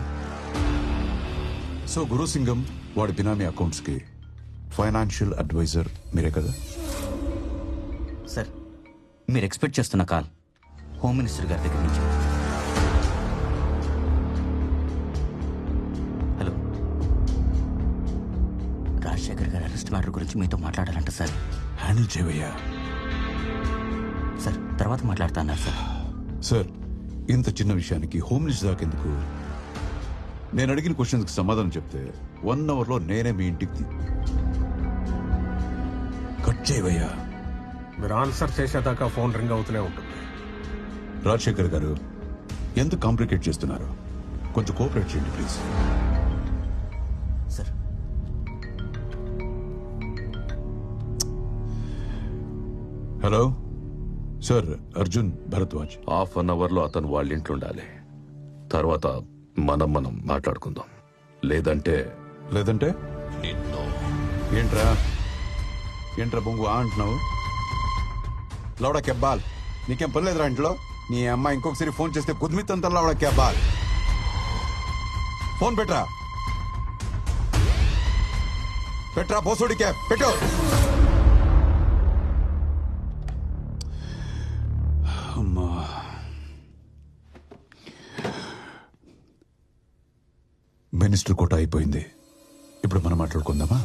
సో గురుసింగం వాడి బినామీ అకౌంట్స్ కి ఫైనాన్షియల్ అడ్వైజర్ మీరే కదా? సార్ మీరు ఎక్స్పెక్ట్ చేస్తున్న కాల్ హోమ్ మినిస్టర్ గారి దగ్గర నుంచి. హలో, రాజశేఖర్ గారి అరెస్ట్ మ్యాటర్ గురించి మీతో మాట్లాడాలంట సార్. హ్యాండిల్ చేయవయ్యా. సార్ తర్వాత మాట్లాడుతా అన్నారు సార్. సార్ ఇంత చిన్న విషయానికి హోమ్ మినిస్టర్ దాకా ఎందుకు? నేను అడిగిన క్వశ్చన్స్కి సమాధానం చెప్తే 1 hourలో నేనే మీ ఇంటికి కట్ చేయవయ్యా. మీరు ఆన్సర్ చేసేదాకా ఫోన్ రింగ్ అవుతూనే ఉంటుంది. రాజశేఖర్ గారు ఎంత కాంప్లికేట్ చేస్తున్నారు, కొంచెం కోఆపరేట్ చేయండి please. Sir hello sir, Arjun Bharadwaj. Half an అవర్లో అతను వాళ్ళ ఇంట్లో ఉండాలి. తర్వాత మనం మాట్లాడుకుందాం. లేదంటే ఏంట్రా బొంగు అంటున్నావు? లౌడా కెబ్బాల్, నీకేం పని లేదురా ఇంట్లో? నీ అమ్మాయి ఇంకొకసారి ఫోన్ చేస్తే కుదిమిత్తంతా లౌడా కెబ్బాల్. ఫోన్ పెట్రా పోసోడి క్యాబ్ పెట్టు. అమ్మా, మినిస్టర్ కోట అయిపోయింది. ఇప్పుడు మనం మాట్లాడుకుందామా?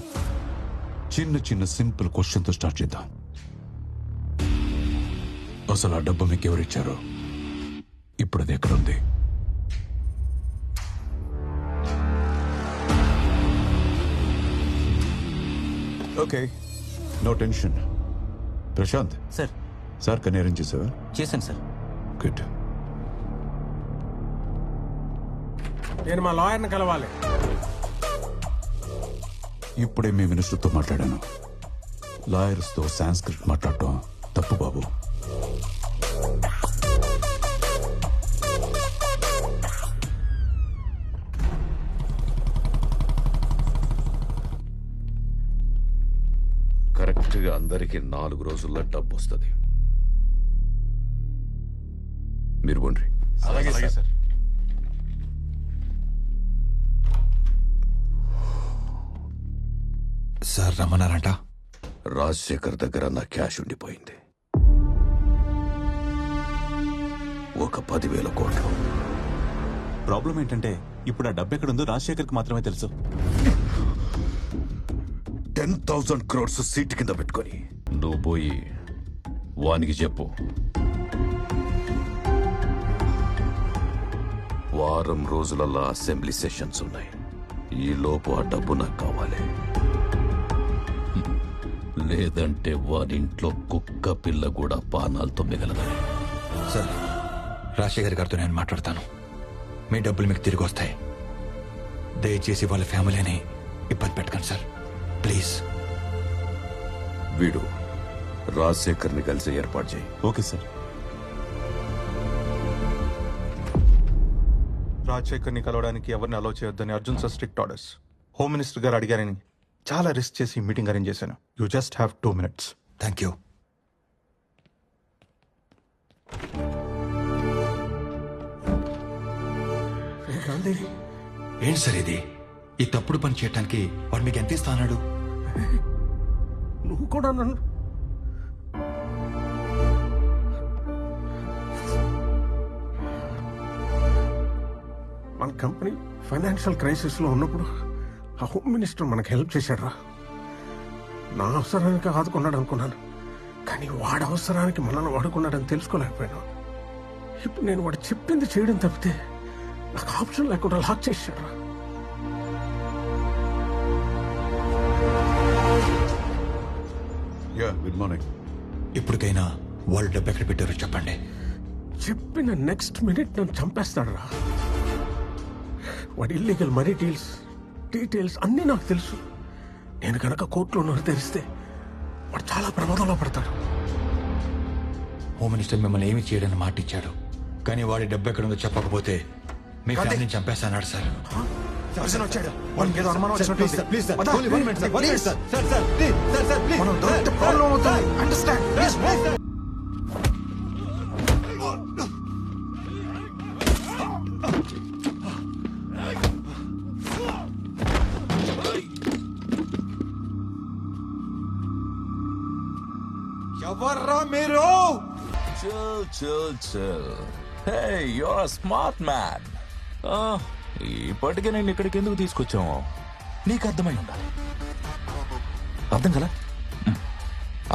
చిన్న సింపుల్ క్వశ్చన్తో స్టార్ట్ చేద్దాం. అసలు ఆ డబ్బు మీకు ఎవరిచ్చారో, ఇప్పుడు అది ఎక్కడుంది? Okay, no tension. Prashanth sir కన్నీ అరేంజ్ చేసావా? చేశాను సార్. గుడ్. నేను మా లాయర్ని కలవాలి. ఇప్పుడే మీ మినిస్టర్తో మాట్లాడాను. లాయర్స్తో సాంస్క్రిట్ మాట్లాడటం తప్పు బాబు. కరెక్ట్గా అందరికి 4 రోజుల్లో డబ్బు వస్తుంది. మీరు పోండి. అలాగే సార్. సార్ రమ్మన్నారంట. రాజశేఖర్ దగ్గర నా క్యాష్ ఉండిపోయింది. ఒక 10,000 కోట్లు. ప్రాబ్లం ఏంటంటే ఇప్పుడు ఆ డబ్బు ఎక్కడుందో రాజశేఖర్కి మాత్రమే తెలుసు. 10,000 crores సీట్ కింద పెట్టుకొని నువ్వు పోయి వానికి చెప్పు వారం రోజులలో అసెంబ్లీ సెషన్స్ ఉన్నాయి. ఈ లోపు ఆ డబ్బు నాకు కావాలి. లేదంటే వారింట్లో కుక్క పిల్ల కూడా పానాలతో మిగలదని. సార్, రాజశేఖర్ గారితో నేను మాట్లాడతాను. మీ డబ్బులు మీకు తిరిగి వస్తాయి. దయచేసి వాళ్ళ ఫ్యామిలీని ఇబ్బంది పెట్టకండి సార్, ప్లీజ్. వీడు రాజశేఖర్ని కలిసి ఏర్పాటు చేయి. Okay sir. రాజశేఖర్ని కలవడానికి ఎవరిని అలౌ చేయొద్దని Arjun sir strict orders. Home minister గారు అడిగారని చాలా రిస్క్ చేసి మీటింగ్ అరేంజ్ చేశాను. You just have 2 minutes. Thank you. ఏంటి సార్ ఇది? ఈ తప్పుడు పని చేయటానికి వాడు మీకు ఎంత ఇస్తా అన్నాడు? నువ్వు కూడా నన్ను మన కంపెనీ ఫైనాన్షియల్ క్రైసిస్ లో ఉన్నప్పుడు ఆ హోమ్ మినిస్టర్ మనకు హెల్ప్ చేశాడు. నా అవసరానికి ఆదుకున్నాడు అనుకున్నాను, కానీ వాడి అవసరానికి మనల్ని వాడుకున్నాడని తెలుసుకోలేకపోయాను. ఇప్పుడు నేను వాడు చెప్పింది చేయడం తప్పితే నాకు ఆప్షన్ లేకుండా లాక్ చేశాడు. Good morning. ఇప్పటికైనా వాళ్ళు డబ్బు ఎక్కడ పెట్టారో చెప్పండి. చెప్పిన నెక్స్ట్ మినిట్ నన్ను చంపేస్తాడు రా. వాడి ఇల్లీగల్ మనీ డీటెయిల్స్ అన్నీ నాకు తెలుసు. నేను కనుక కోర్టులో నోరు తెరిస్తే వాడు చాలా ప్రమాదంలో పడతాడు. హోమ్ మినిస్టర్ మిమ్మల్ని ఏమి చేయడానికి మాట ఇచ్చాడు, కానీ వాడి డబ్బు ఎక్కడ ఉందో చెప్పకపోతే మీ ఫ్యామిలీని చంపేస్తాన్నాడు సార్. వచ్చాడు. వాళ్ళకి ఏదో అనుమానం వచ్చినట్టుంది. ప్లీజ్ సార్, వద్దా? only 1 minute, sir. 1 minute, sir. Sir, sir, please, sir, sir, please. మనం దొరికితే ప్రాబ్లం అవుతుంది. Understand, please, please. ఎవర్రా మీరు? Chill. Hey, you are smart man. ఇప్పటికే నేను ఇక్కడికి ఎందుకు తీసుకొచ్చాము నీకు అర్థమై ఉండాలి. అర్థం కదా?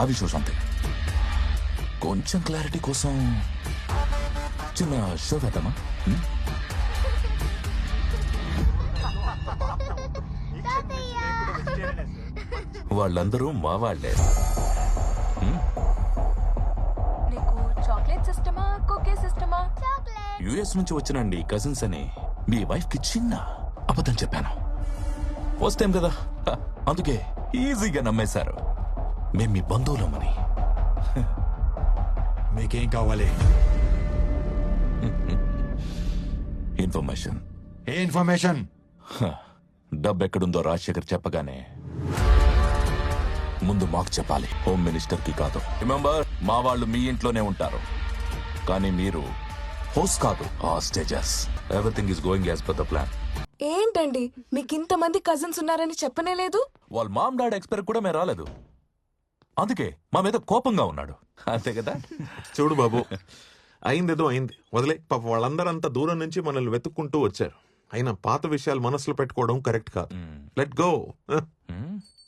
అవి షో సంథింగ్. కొంచెం క్లారిటీ కోసం చిన్న షో వేద్దామా? వాళ్ళందరూ మా వాళ్లే. చాక్లెట్ సిస్టమా, కుకీ సిస్టమా? యుఎస్ నుంచి వచ్చినండి కజిన్స్ అని మీ వైఫ్ కి చిన్న అబద్ధం చెప్పాను. ఫస్ట్ టైం కదా, అందుకే ఈజీగా నమ్మేశారు. మేం మీ బంధువులమని. మీకేం కావాలి? ఇన్ఫర్మేషన్. ఏ ఇన్ఫర్మేషన్? డబ్బు ఎక్కడుందో రాజశేఖర్ చెప్పగానే ముందు మాకు చెప్పాలి, హోమ్ మినిస్టర్ కి కాదు. రిమెంబర్, మా వాళ్ళు మీ ఇంట్లోనే ఉంటారు, కానీ మీరు హోస్ట్ కాదు, hostages. Everything is going as per the plan. ఏంటండి మీకు ఇంతమంది కజిన్స్ ఉన్నారని చెప్పనే లేదు? వాళ్ళ మామ్ డాడ్ ఎక్స్పైర్ కూడా మేము రాలేదు, అందుకే మా మీద కోపంగా ఉన్నాడు. అంతే కదా? చూడు బాబు, అయిందేదో అయింది, వదిలే. పాప వాళ్ళందరూ అంత దూరం నుంచి మనల్ని వెతుక్కుంటూ వచ్చారు. అయినా పాత విషయాలు మనసులో పెట్టుకోవడం కరెక్ట్ కాదు. Let go.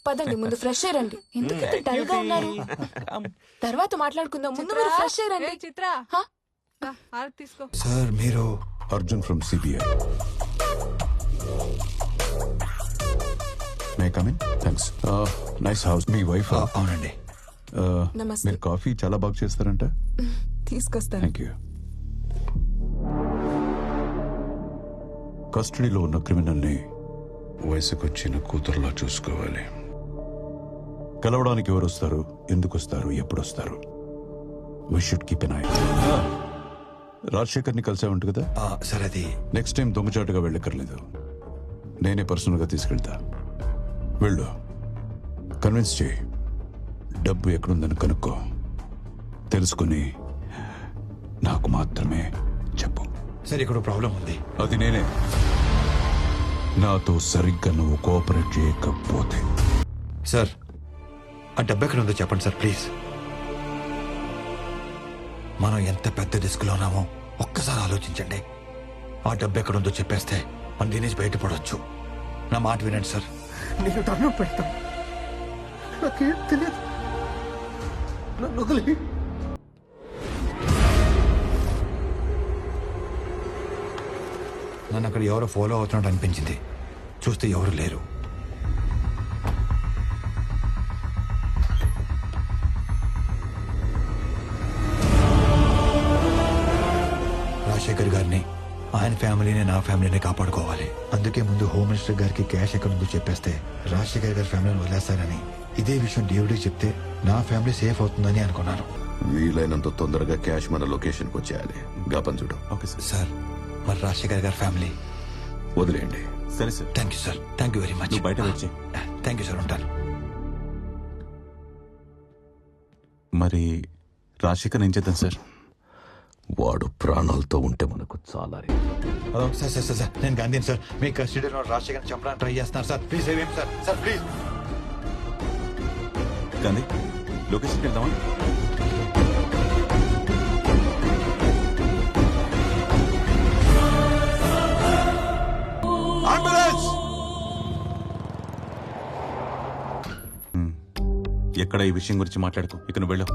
పదండి, ముందు ఫ్రెష్ ఎయిర్ అండి. ఎందుకు డల్ గా ఉన్నారు? తర్వాత మాట్లాడుకుందాం, ముందు మీరు ఫ్రెష్ ఎయిర్ అండి. చిత్ర తీసుకో. సార్, మీరు? Arjun from CBI. May come in? Thanks. Nice house. Me wife? అవునండి. నమస్తే. మీరు కాఫీ చాలా బాగా చేస్తారంట. తీసుకొస్తాను. Thank you. కస్టడీలో ఉన్న క్రిమినల్ని వయసుకొచ్చిన కూతురులా చూసుకోవాలి. కలవడానికి ఎవరు వస్తారు, ఎందుకు వస్తారు, ఎప్పుడు వస్తారు? We should keep an eye. రాజశేఖర్ని కలిసే ఉంటుంది కదా సార్? అది నెక్స్ట్ టైం దొంగచాటుగా వెళ్ళక్కర్లేదు, నేనే పర్సనల్గా తీసుకెళ్తా. వెళ్ళు, కన్విన్స్ చేయి, డబ్బు ఎక్కడుందని కనుక్కో, తెలుసుకుని నాకు మాత్రమే చెప్పు. సార్, ఇక్కడ ప్రాబ్లం ఉంది. అది నేనే. నాతో సరిగ్గా నువ్వు కోఆపరేట్ చేయకపోతే. సార్, ఆ డబ్బు ఎక్కడ ఉందో చెప్పండి సార్, ప్లీజ్. మనం ఎంత పెద్ద రిస్క్లో ఉన్నామో ఒక్కసారి ఆలోచించండి. ఆ డబ్బు ఎక్కడ ఉందో చెప్పేస్తే మనం దీని నుంచి బయటపడవచ్చు. నా మాట వినండి సార్. నేను దండం పెడతాను, నాకేం తెలియదు, నన్ను వదిలి. నన్ను అక్కడ ఎవరో ఫాలో అవుతున్నట్టు అనిపించింది. చూస్తే ఎవరు లేరు. రాజశేఖర్ గారిని, ఆయన ఫ్యామిలీని, నా ఫ్యామిలీని కాపాడుకోవాలి. అందుకే ముందు హోమ్ మినిస్టర్ గారికి క్యాష్ ఎక్కడ ఉందో చెప్పేస్తే రాజశేఖర్ గారి ఫ్యామిలీని వదిలేస్తారని, ఇదే విషయం డేవిడ్కి చెప్తే నా ఫ్యామిలీ సేఫ్ అవుతుందని అనుకున్నాను. వీలైనంత తొందరగా క్యాష్ మన లొకేషన్కి వచ్చేయాలి. గాపన్ చూడు. Okay sir. మరి రాజశేఖర్ గారి ఫ్యామిలీ వదిలేయండి. సరే sir. Thank you sir. Thank you very much. బయట వచ్చి. Thank you sir. ఉంటాను. మరి రాజశేఖర్ ఏం చేద్దాం సార్? వాడు ప్రాణాలతో ఉంటే మనకు చాలా. Hello sir. సార్ సార్ నేను గాంధీని సార్. మీ కస్టడీలో రాజశేఖర్ చంపడానికి ట్రై చేస్తున్నారు సార్. ప్లీజ్ ఏమేమి సార్. Sir please. గాంధీ లొకేషన్కి వెళ్దామా? అంబులెన్స్! ఎక్కడ ఈ విషయం గురించి మాట్లాడుకో. ఇక నువ్వు వెళ్ళు.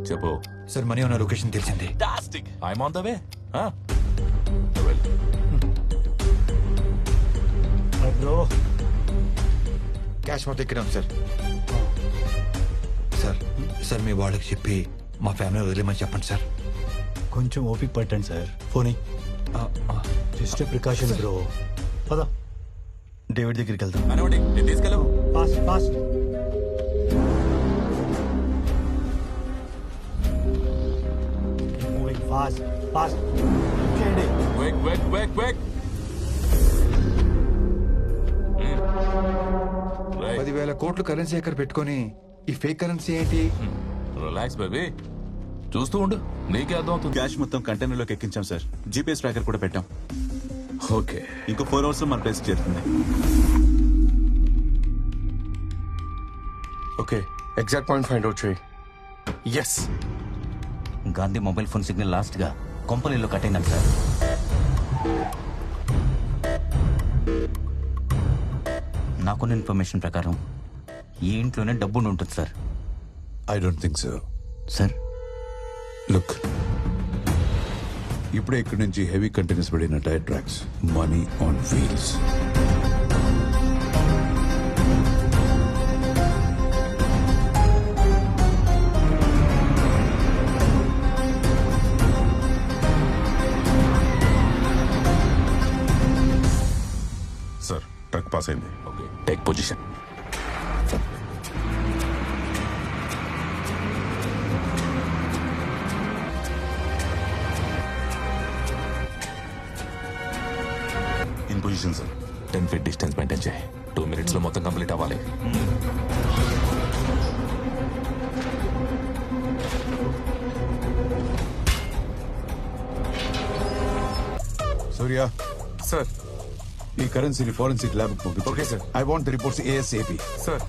చెప్పు సార్. మనీ ఉన్న లొకేషన్ తెలిసింది. I'm on the way. Cash మొత్తం ఇక్కడే ఉంది సార్. సార్ సార్ మీ వాళ్ళకి చెప్పి మా ఫ్యామిలీ వదిలేమని చెప్పండి సార్. కొంచెం ఓపిక పట్టండి సార్. ఫోనీ జస్ట్ ప్రికాషన్ బ్రో. పద డేవిడ్ దగ్గరికి వెళ్తాం. నేను తీసుకెళ్ళవు. Fast fast. Moving fast fast. చేయండి. Quick, quick, quick, quick. 10,000 కోట్లు కరెన్సీ ఎక్కడ పెట్టుకొని ఈ ఫేక్ కరెన్సీ ఏంటి? రిలాక్స్ బేబీ, చూస్తూ ఉండు, నీకే అర్థం అవుతుంది. క్యాష్ మొత్తం కంటైనర్లోకి ఎక్కించాం సార్. జీపీఎస్ ట్రాకర్ కూడా పెట్టాం. ఓకే, ఇంకో 4 అవర్స్ లో మన ప్లేస్ చేరుతుంది. Okay, exact point find out చేయి. Yes, Gandhi mobile phone signal last గా కొంపలిలో కట్ అయినాం సార్. నాకున్న ఇన్ఫర్మేషన్ ప్రకారం ఈ ఇంట్లోనే డబ్బు ఉంటుంది sir. I don't think so. Sir look, ఇప్పుడే ఇక్కడి నుంచి హెవీ కంటైనర్స్ పడిన tyre tracks, money on wheels. Sir truck pass అయింది. Okay, take position. In position sir. 10 feet distance maintain చేయి. 2 minutes లో మొత్తం కంప్లీట్ అవ్వాలి. సూర్య సార్, ఈ కరెన్సీని ఫోరెన్సిక్ ల్యాబ్ పంపించు. Okay sir. I want the reports ASAP. Sir,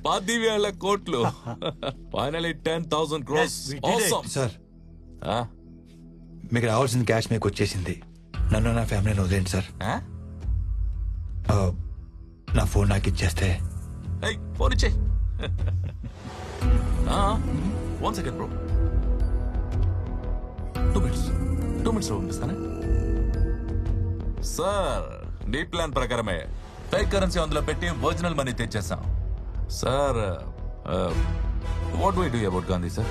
10,000 కోట్లు. Finally 10,000 crores. Awesome. సార్, మీకు రావాల్సిన క్యాష్ మీకు వచ్చేసింది. నన్ను నా ఫ్యామిలీని వదిలేండి సార్. నా ఫోన్ నాకు ఇచ్చేస్తే. ఫోన్ ఇచ్చే. 1 second బ్రో. 2 minutes లో పంపిస్తానే. సార్, నీ ప్లాన్ ప్రకారమే ఫేక్ కరెన్సీ అందులో పెట్టి ఒరిజినల్ మనీ తెచ్చేస్తాం. Sir, what do I do about Gandhi sir?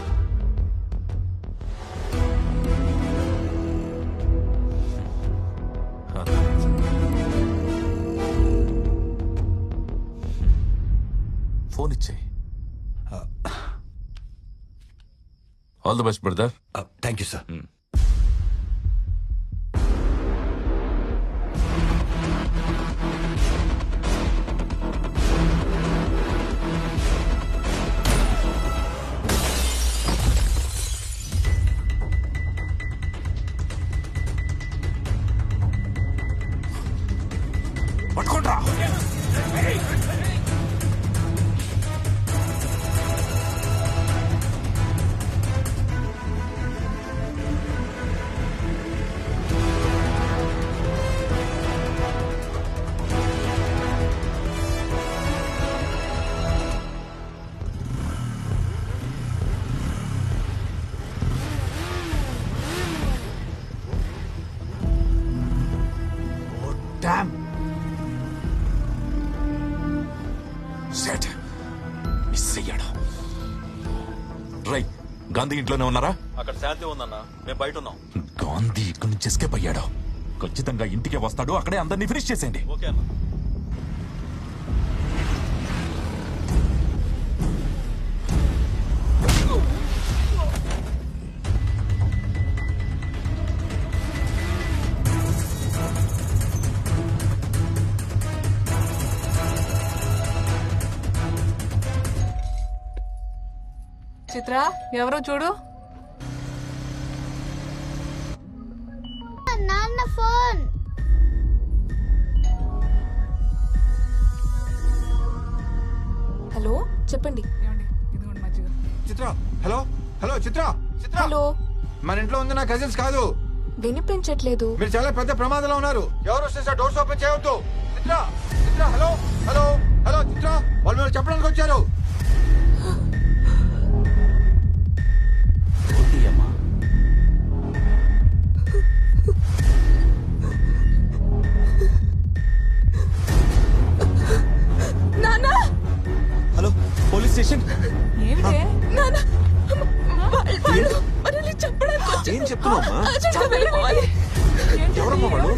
Phone ఇచ్చే. All the best brother. Thank you sir. పట్టుకుంటా. డామ్ షట్ మిస్ అయ్యాడు. రై గాంధీ ఇంట్లోనే ఉన్నారా? అక్కడ శాంతి ఉందన్నా, మేము బయట ఉన్నాం. గాంధీ ఇక్కడి నుంచి ఎస్కేప్ అయ్యాడు. ఖచ్చితంగా ఇంటికే వస్తాడు. అక్కడే అందరినీ ఫినిష్ చేసేయండి. ఓకే అన్న. చిత్ర ఎవరో చూడు. నాన్న ఫోన్. హలో చెప్పండి. చిత్ర, హలో హలో చిత్ర, చిత్ర. హలో, మన ఇంట్లో ఉంది నా కజిన్స్ కాదు. వినిపించట్లేదు. మీరు చాలా పెద్ద ప్రమాదంలో ఉన్నారు. ఎవరు వస్తే డోర్స్ ఓపెన్ చేయవద్దు. చిత్ర, చిత్ర, హలో హలో హలో చిత్ర, వాళ్ళు మీరు చెప్పడానికి వచ్చారు. నాన్న, హలో పోలీస్ స్టేషన్. ఏమిటే? నాన్న, వాళ్ళు మనల్ని చెప్పడానికి వచ్చారు. ఏం చెప్తున్నావమ్మా? అర్జెంట్గా వెళ్ళిపోవాలి. ఎవరమ్మా వాళ్ళు?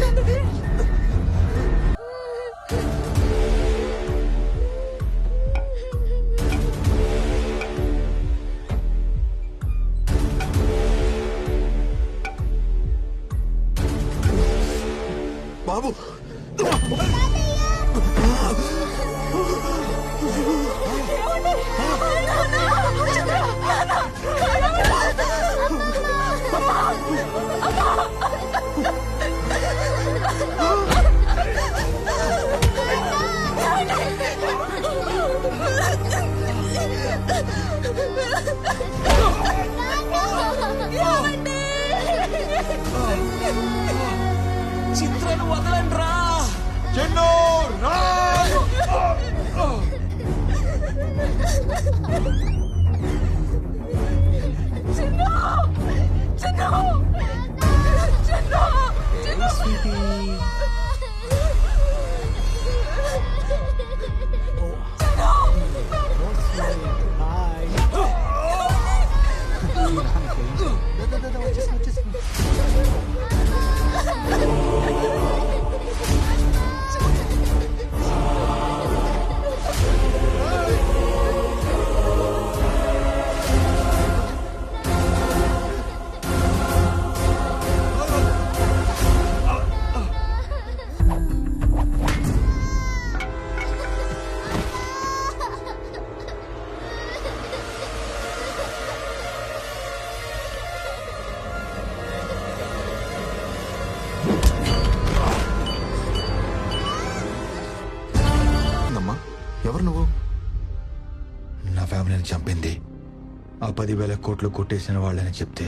బాబు చిత్రను వదలండి రా. చెన్ను రా. ఎవరు నువ్వు? నా ఫ్యామిలీని చంపింది ఆ 10,000 కోట్లు కొట్టేసిన వాళ్ళని చెప్తే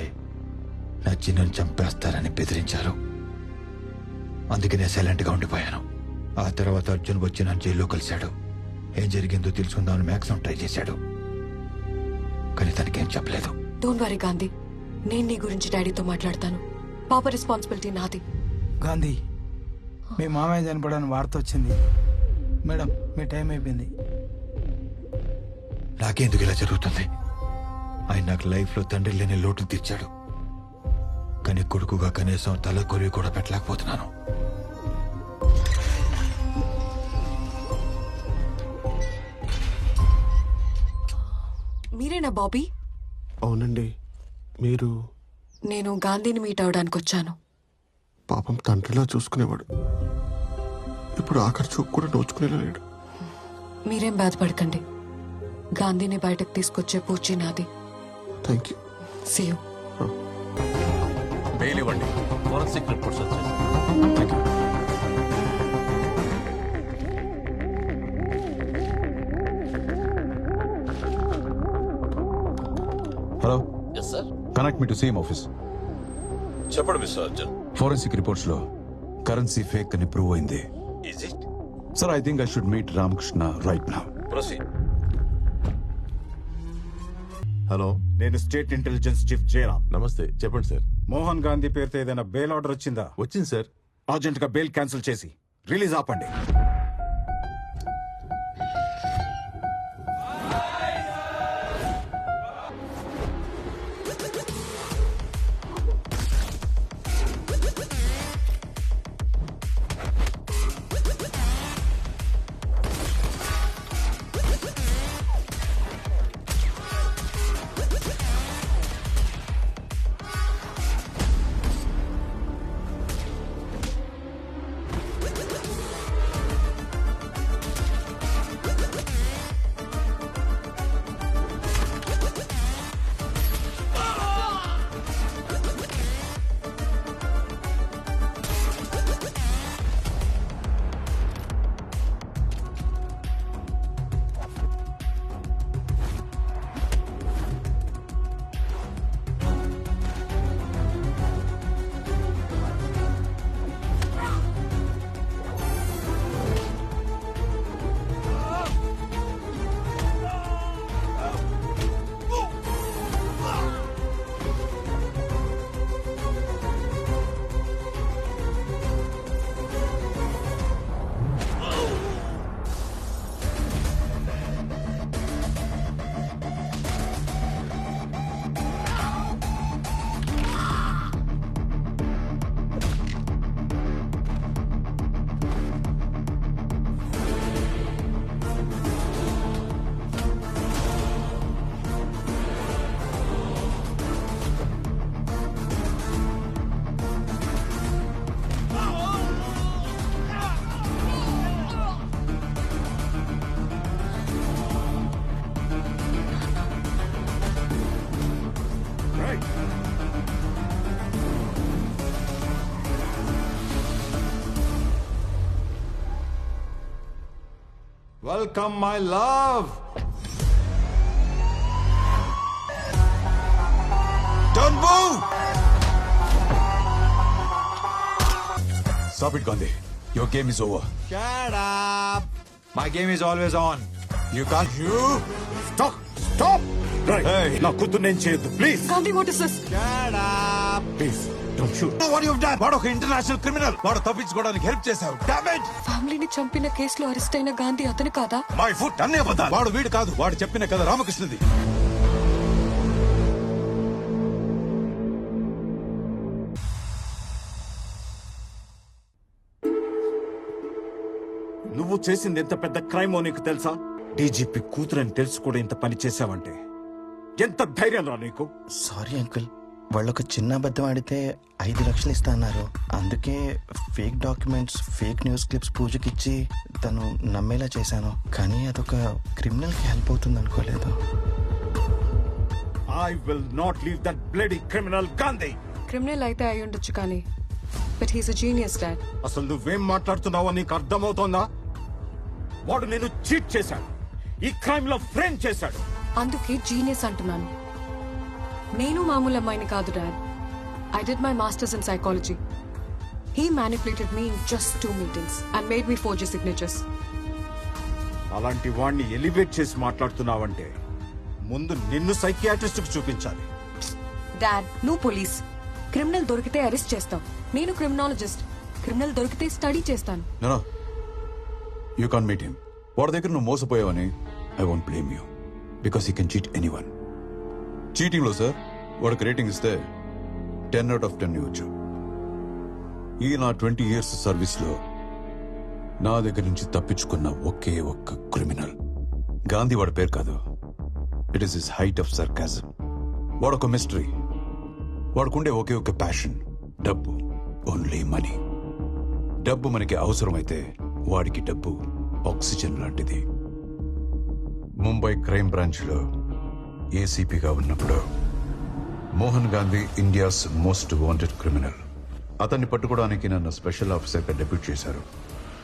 నా చిన్నని చంపేస్తారని బెదిరించారు. అందుకే నేను సైలెంట్గా ఉండిపోయాను. ఆ తర్వాత అర్జున్ వచ్చి నన్ను జైల్లో కలిశాడు. ఏం జరిగిందో తెలుసుకుందామని మ్యాక్సిమం ట్రై చేశాడు, కానీ తనకేం చెప్పలేదు. డోంట్ వరీ గాంధీ, నేను నీ గురించి డాడీతో మాట్లాడతాను. పాప రెస్పాన్సిబిలిటీ నాది. గాంధీ, మీ మామయ్య చనిపోవడానికి వార్త వచ్చింది మేడం. మీ టైం అయిపోయింది. నాకెందుకు ఇలా జరుగుతుంది? ఆయన నాకు లైఫ్లో తండ్రి లేని లోటు తీర్చాడు, కానీ కొడుకుగా కనీసం తల కొరివి కూడా పెట్టలేకపోతున్నాను. మీరేనా బాబీ? అవునండి. మీరు? నేను గాంధీని మీట్ అవడానికి వచ్చాను. పాపం తండ్రిలా చూసుకునేవాడు, ఇప్పుడు ఆఖరి చూపు కూడా నోచుకునేలా లేడు. మీరేం బాధపడకండి. గాంధీని బయటకు తీసుకొచ్చే పూచి నాది. Thank you. See you. Bail ఇవ్వండి. ఫోరెన్సిక్ రిపోర్ట్స్ వచ్చేసి. Hello, yes sir. Connect me to same office. చెప్పండి మిస్టర్ అర్జున్. ఫోరెన్సిక్ రిపోర్ట్స్ లో కరెన్సీ ఫేక్ అని ప్రూవ్ అయింది. Is it? Sir, I think I should meet Ramakrishna right now. Proceed. Hello, నేను state intelligence chief Jayaram. నమస్తే, చెప్పండి sir. Mohan Gandhi పేరుతో ఏదైనా బెయిల్ ఆర్డర్ వచ్చిందా? వచ్చింది సార్. అర్జెంట్ గా బెయిల్ క్యాన్సిల్ చేసి రిలీజ్ ఆపండి. Welcome my love. Don't move! Stop it, Gandhi. Your game is over. Shut up. My game is always on. You can't. You stop. Stop. Right. Hey, నా కూతురు నేను చేయొద్దు, please. Gandhi, what is this? Shut up. Please don't shoot. What you've done? వాడు ఒక international criminal. వాడు తప్పించుకోవడానికి help చేశావు. Damn it. ఫ్యామిలీని చంపిన కేసులో అరెస్ట్ అయిన గాంధీ అతను కాదా? మై ఫుట్ అన్నీ అబద్ధాలు. వాడు వీడు కాదు. వాడు చెప్పిన కథ రామకృష్ణది. నువ్వు చేసింది ఎంత పెద్ద క్రైమో నీకు తెలుసా? డీజీపీ కూతురని తెలుసు కూడా ఇంత పని చేశావంటే ఎంత ధైర్యం రా నీకు? సారీ అంకుల్, వాళ్ళు ఒక చిన్న అబద్ధం ఆడితే 5 లక్షలు ఇస్తా అన్నారు. అందుకే fake documents, fake news clips పూజకిచ్చి తను నమ్మేలా చేశాను. కానీ అదొక క్రిమినల్కి హెల్ప్ అవుతుంది అనుకోలేదు. I will not leave that bloody criminal Gandhi. Criminal అయితే అయి ఉండొచ్చు కానీ but he's a genius dad. అసలు నువ్వేం మాట్లాడుతున్నావో నీకు అర్థమవుతోందా? వాడు నేను చీట్ చేశాడు, ఈ క్రైమ్ లో ఫ్రేమ్ చేశాడు. అందుకే జీనియస్ అంటున్నాను. నేను మామూలు అమ్మాయిని కాదు dad. I did my masters in psychology. He manipulated me in just 2 meetings and made me forge his signatures. అలాంటి వాడిని ఎలివేట్ చేసి మాట్లాడుతున్నావంటే ముందు నిన్ను సైకియాట్రిస్ట్ కు చూపించాలి. డాడ్, నువ్వు పోలీస్. క్రిమినల్ దొరికితే అరెస్ట్ చేస్తావు. నేను క్రిమినాలజిస్ట్. క్రిమినల్ దొరికితే స్టడీ చేస్తాను. No, you can't meet him. వాడి దగ్గర నువ్వు మోసపోయావని I won't blame you because he can cheat anyone. Cheating లో సార్ వాడికి రేటింగ్ ఇస్తే 10 out of 10 ఇవ్వచ్చు. ఈ నా 20 years సర్వీస్ లో నా దగ్గర నుంచి తప్పించుకున్న ఒకే ఒక్క క్రిమినల్ గాంధీ. వాడి పేరు కాదు, it is his height of sarcasm. వాడొక మిస్టరీ. వాడుకుండే ఒకే ఒక ప్యాషన్, డబ్బు. Only money. డబ్బు మనకి అవసరమైతే వాడికి డబ్బు ఆక్సిజన్ లాంటిది. ముంబై క్రైమ్ బ్రాంచ్ లో ఏసీపీగా ఉన్నప్పుడు Mohan Gandhi India's most wanted criminal. అతన్ని పట్టుకోవడానికి నన్ను స్పెషల్ ఆఫీసర్గా డెప్యూట్ చేశారు.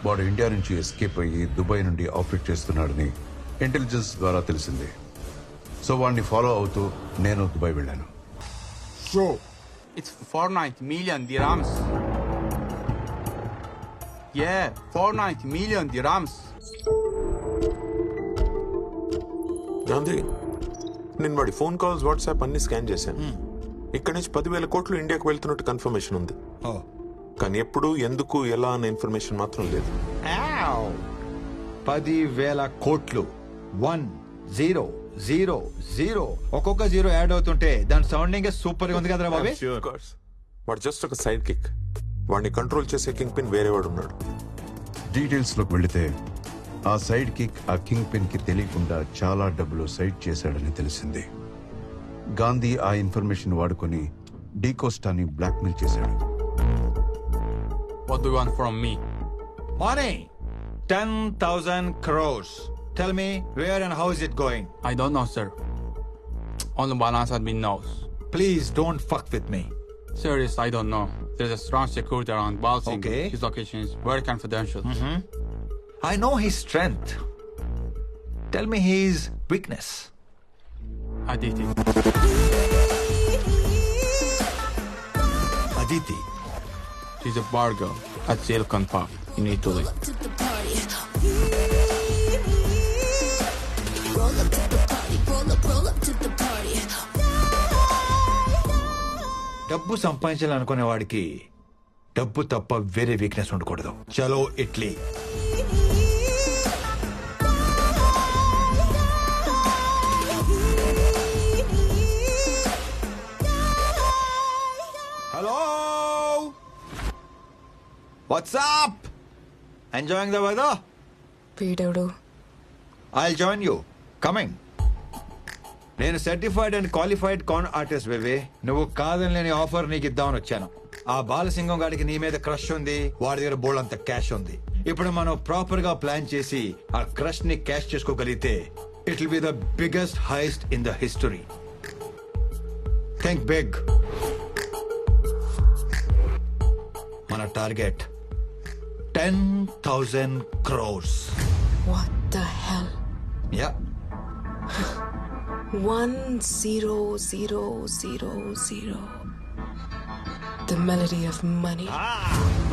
వాడు ఇండియా నుంచి ఎస్కేప్ అయ్యి దుబాయ్ నుండి ఆపరేట్ చేస్తున్నాడని ఇంటెలిజెన్స్ ద్వారా తెలిసింది. సో వాడిని ఫాలో అవుతూ నేను దుబాయ్ వెళ్ళాను. So, it's 490 million dirhams. Yeah, 490 million dirhams. Gandhi, నేను వాడి ఫోన్ కాల్స్, వాట్సాప్ అన్ని స్కాన్ చేశాను. ఇక్కడ నుంచి 10,000 కోట్లు ఇండియాకు వెళ్తున్నట్టు కన్ఫర్మేషన్ ఉంది. కానీ ఎప్పుడు ఎందుకు ఎలా అనే ఇన్ఫర్మేషన్ మాత్రం లేదు. 10,000 కోట్లు 1000 ఒక్కొక్క జీరో యాడ్ అవుతుంటే దాని సౌండింగ్ సూపర్ గా ఉంది కదరా బాబీ. వాడు జస్ట్ ఒక సైడ్ కిక్. వాడిని కంట్రోల్ చేసే కింగ్ పిన్ వేరే వాడు ఉన్నాడు. డీటెయిల్స్ లోకి వెళితే ఆ సైడ్ కిక్ ఆ కింగ్ పిన్ కి తెలియకుండా చాలా డబ్బులు సైడ్ చేశాడని తెలిసింది. గాంధీ ఆ ఇన్ఫర్మేషన్ వాడుకొని డీకోస్టాని బ్లాక్మెయిల్ చేశాడు. What do you want from me? Money. 10,000 crores. Tell me where and how is it going? I don't know, sir. Only Balance admin knows. Please don't fuck with me. Serious, I don't know. There's a strong security around Balsing. Okay. His location is very confidential. I know his strength. Tell me his weakness. Aditi. Aditi. She's a bar girl at Silicon Park in Italy. డబ్బు సంపాదించాలనుకునే వాడికి డబ్బు తప్ప వేరే weakness ఉండకూడదు. చలో Italy. Hello, what's up? Enjoying the weather? వీడెవడు? I'll join you. Coming. నేను certified and qualified con artist baby. నువ్వు కాదని లేని ఆఫర్ నీకు ఇద్దామని వచ్చాను. ఆ బాలసింగం గాడికి నీ మీద క్రష్ ఉంది, వాడి దగ్గర బోల్డ్ అంత క్యాష్ ఉంది. ఇప్పుడు మనం ప్రాపర్ గా ప్లాన్ చేసి ఆ క్రష్ ని క్యాష్ చేసుకోగలిగితే it will be the biggest heist in the history. Think big. మన target 10,000 crores. What the hell? Yeah. 10000. The melody of money.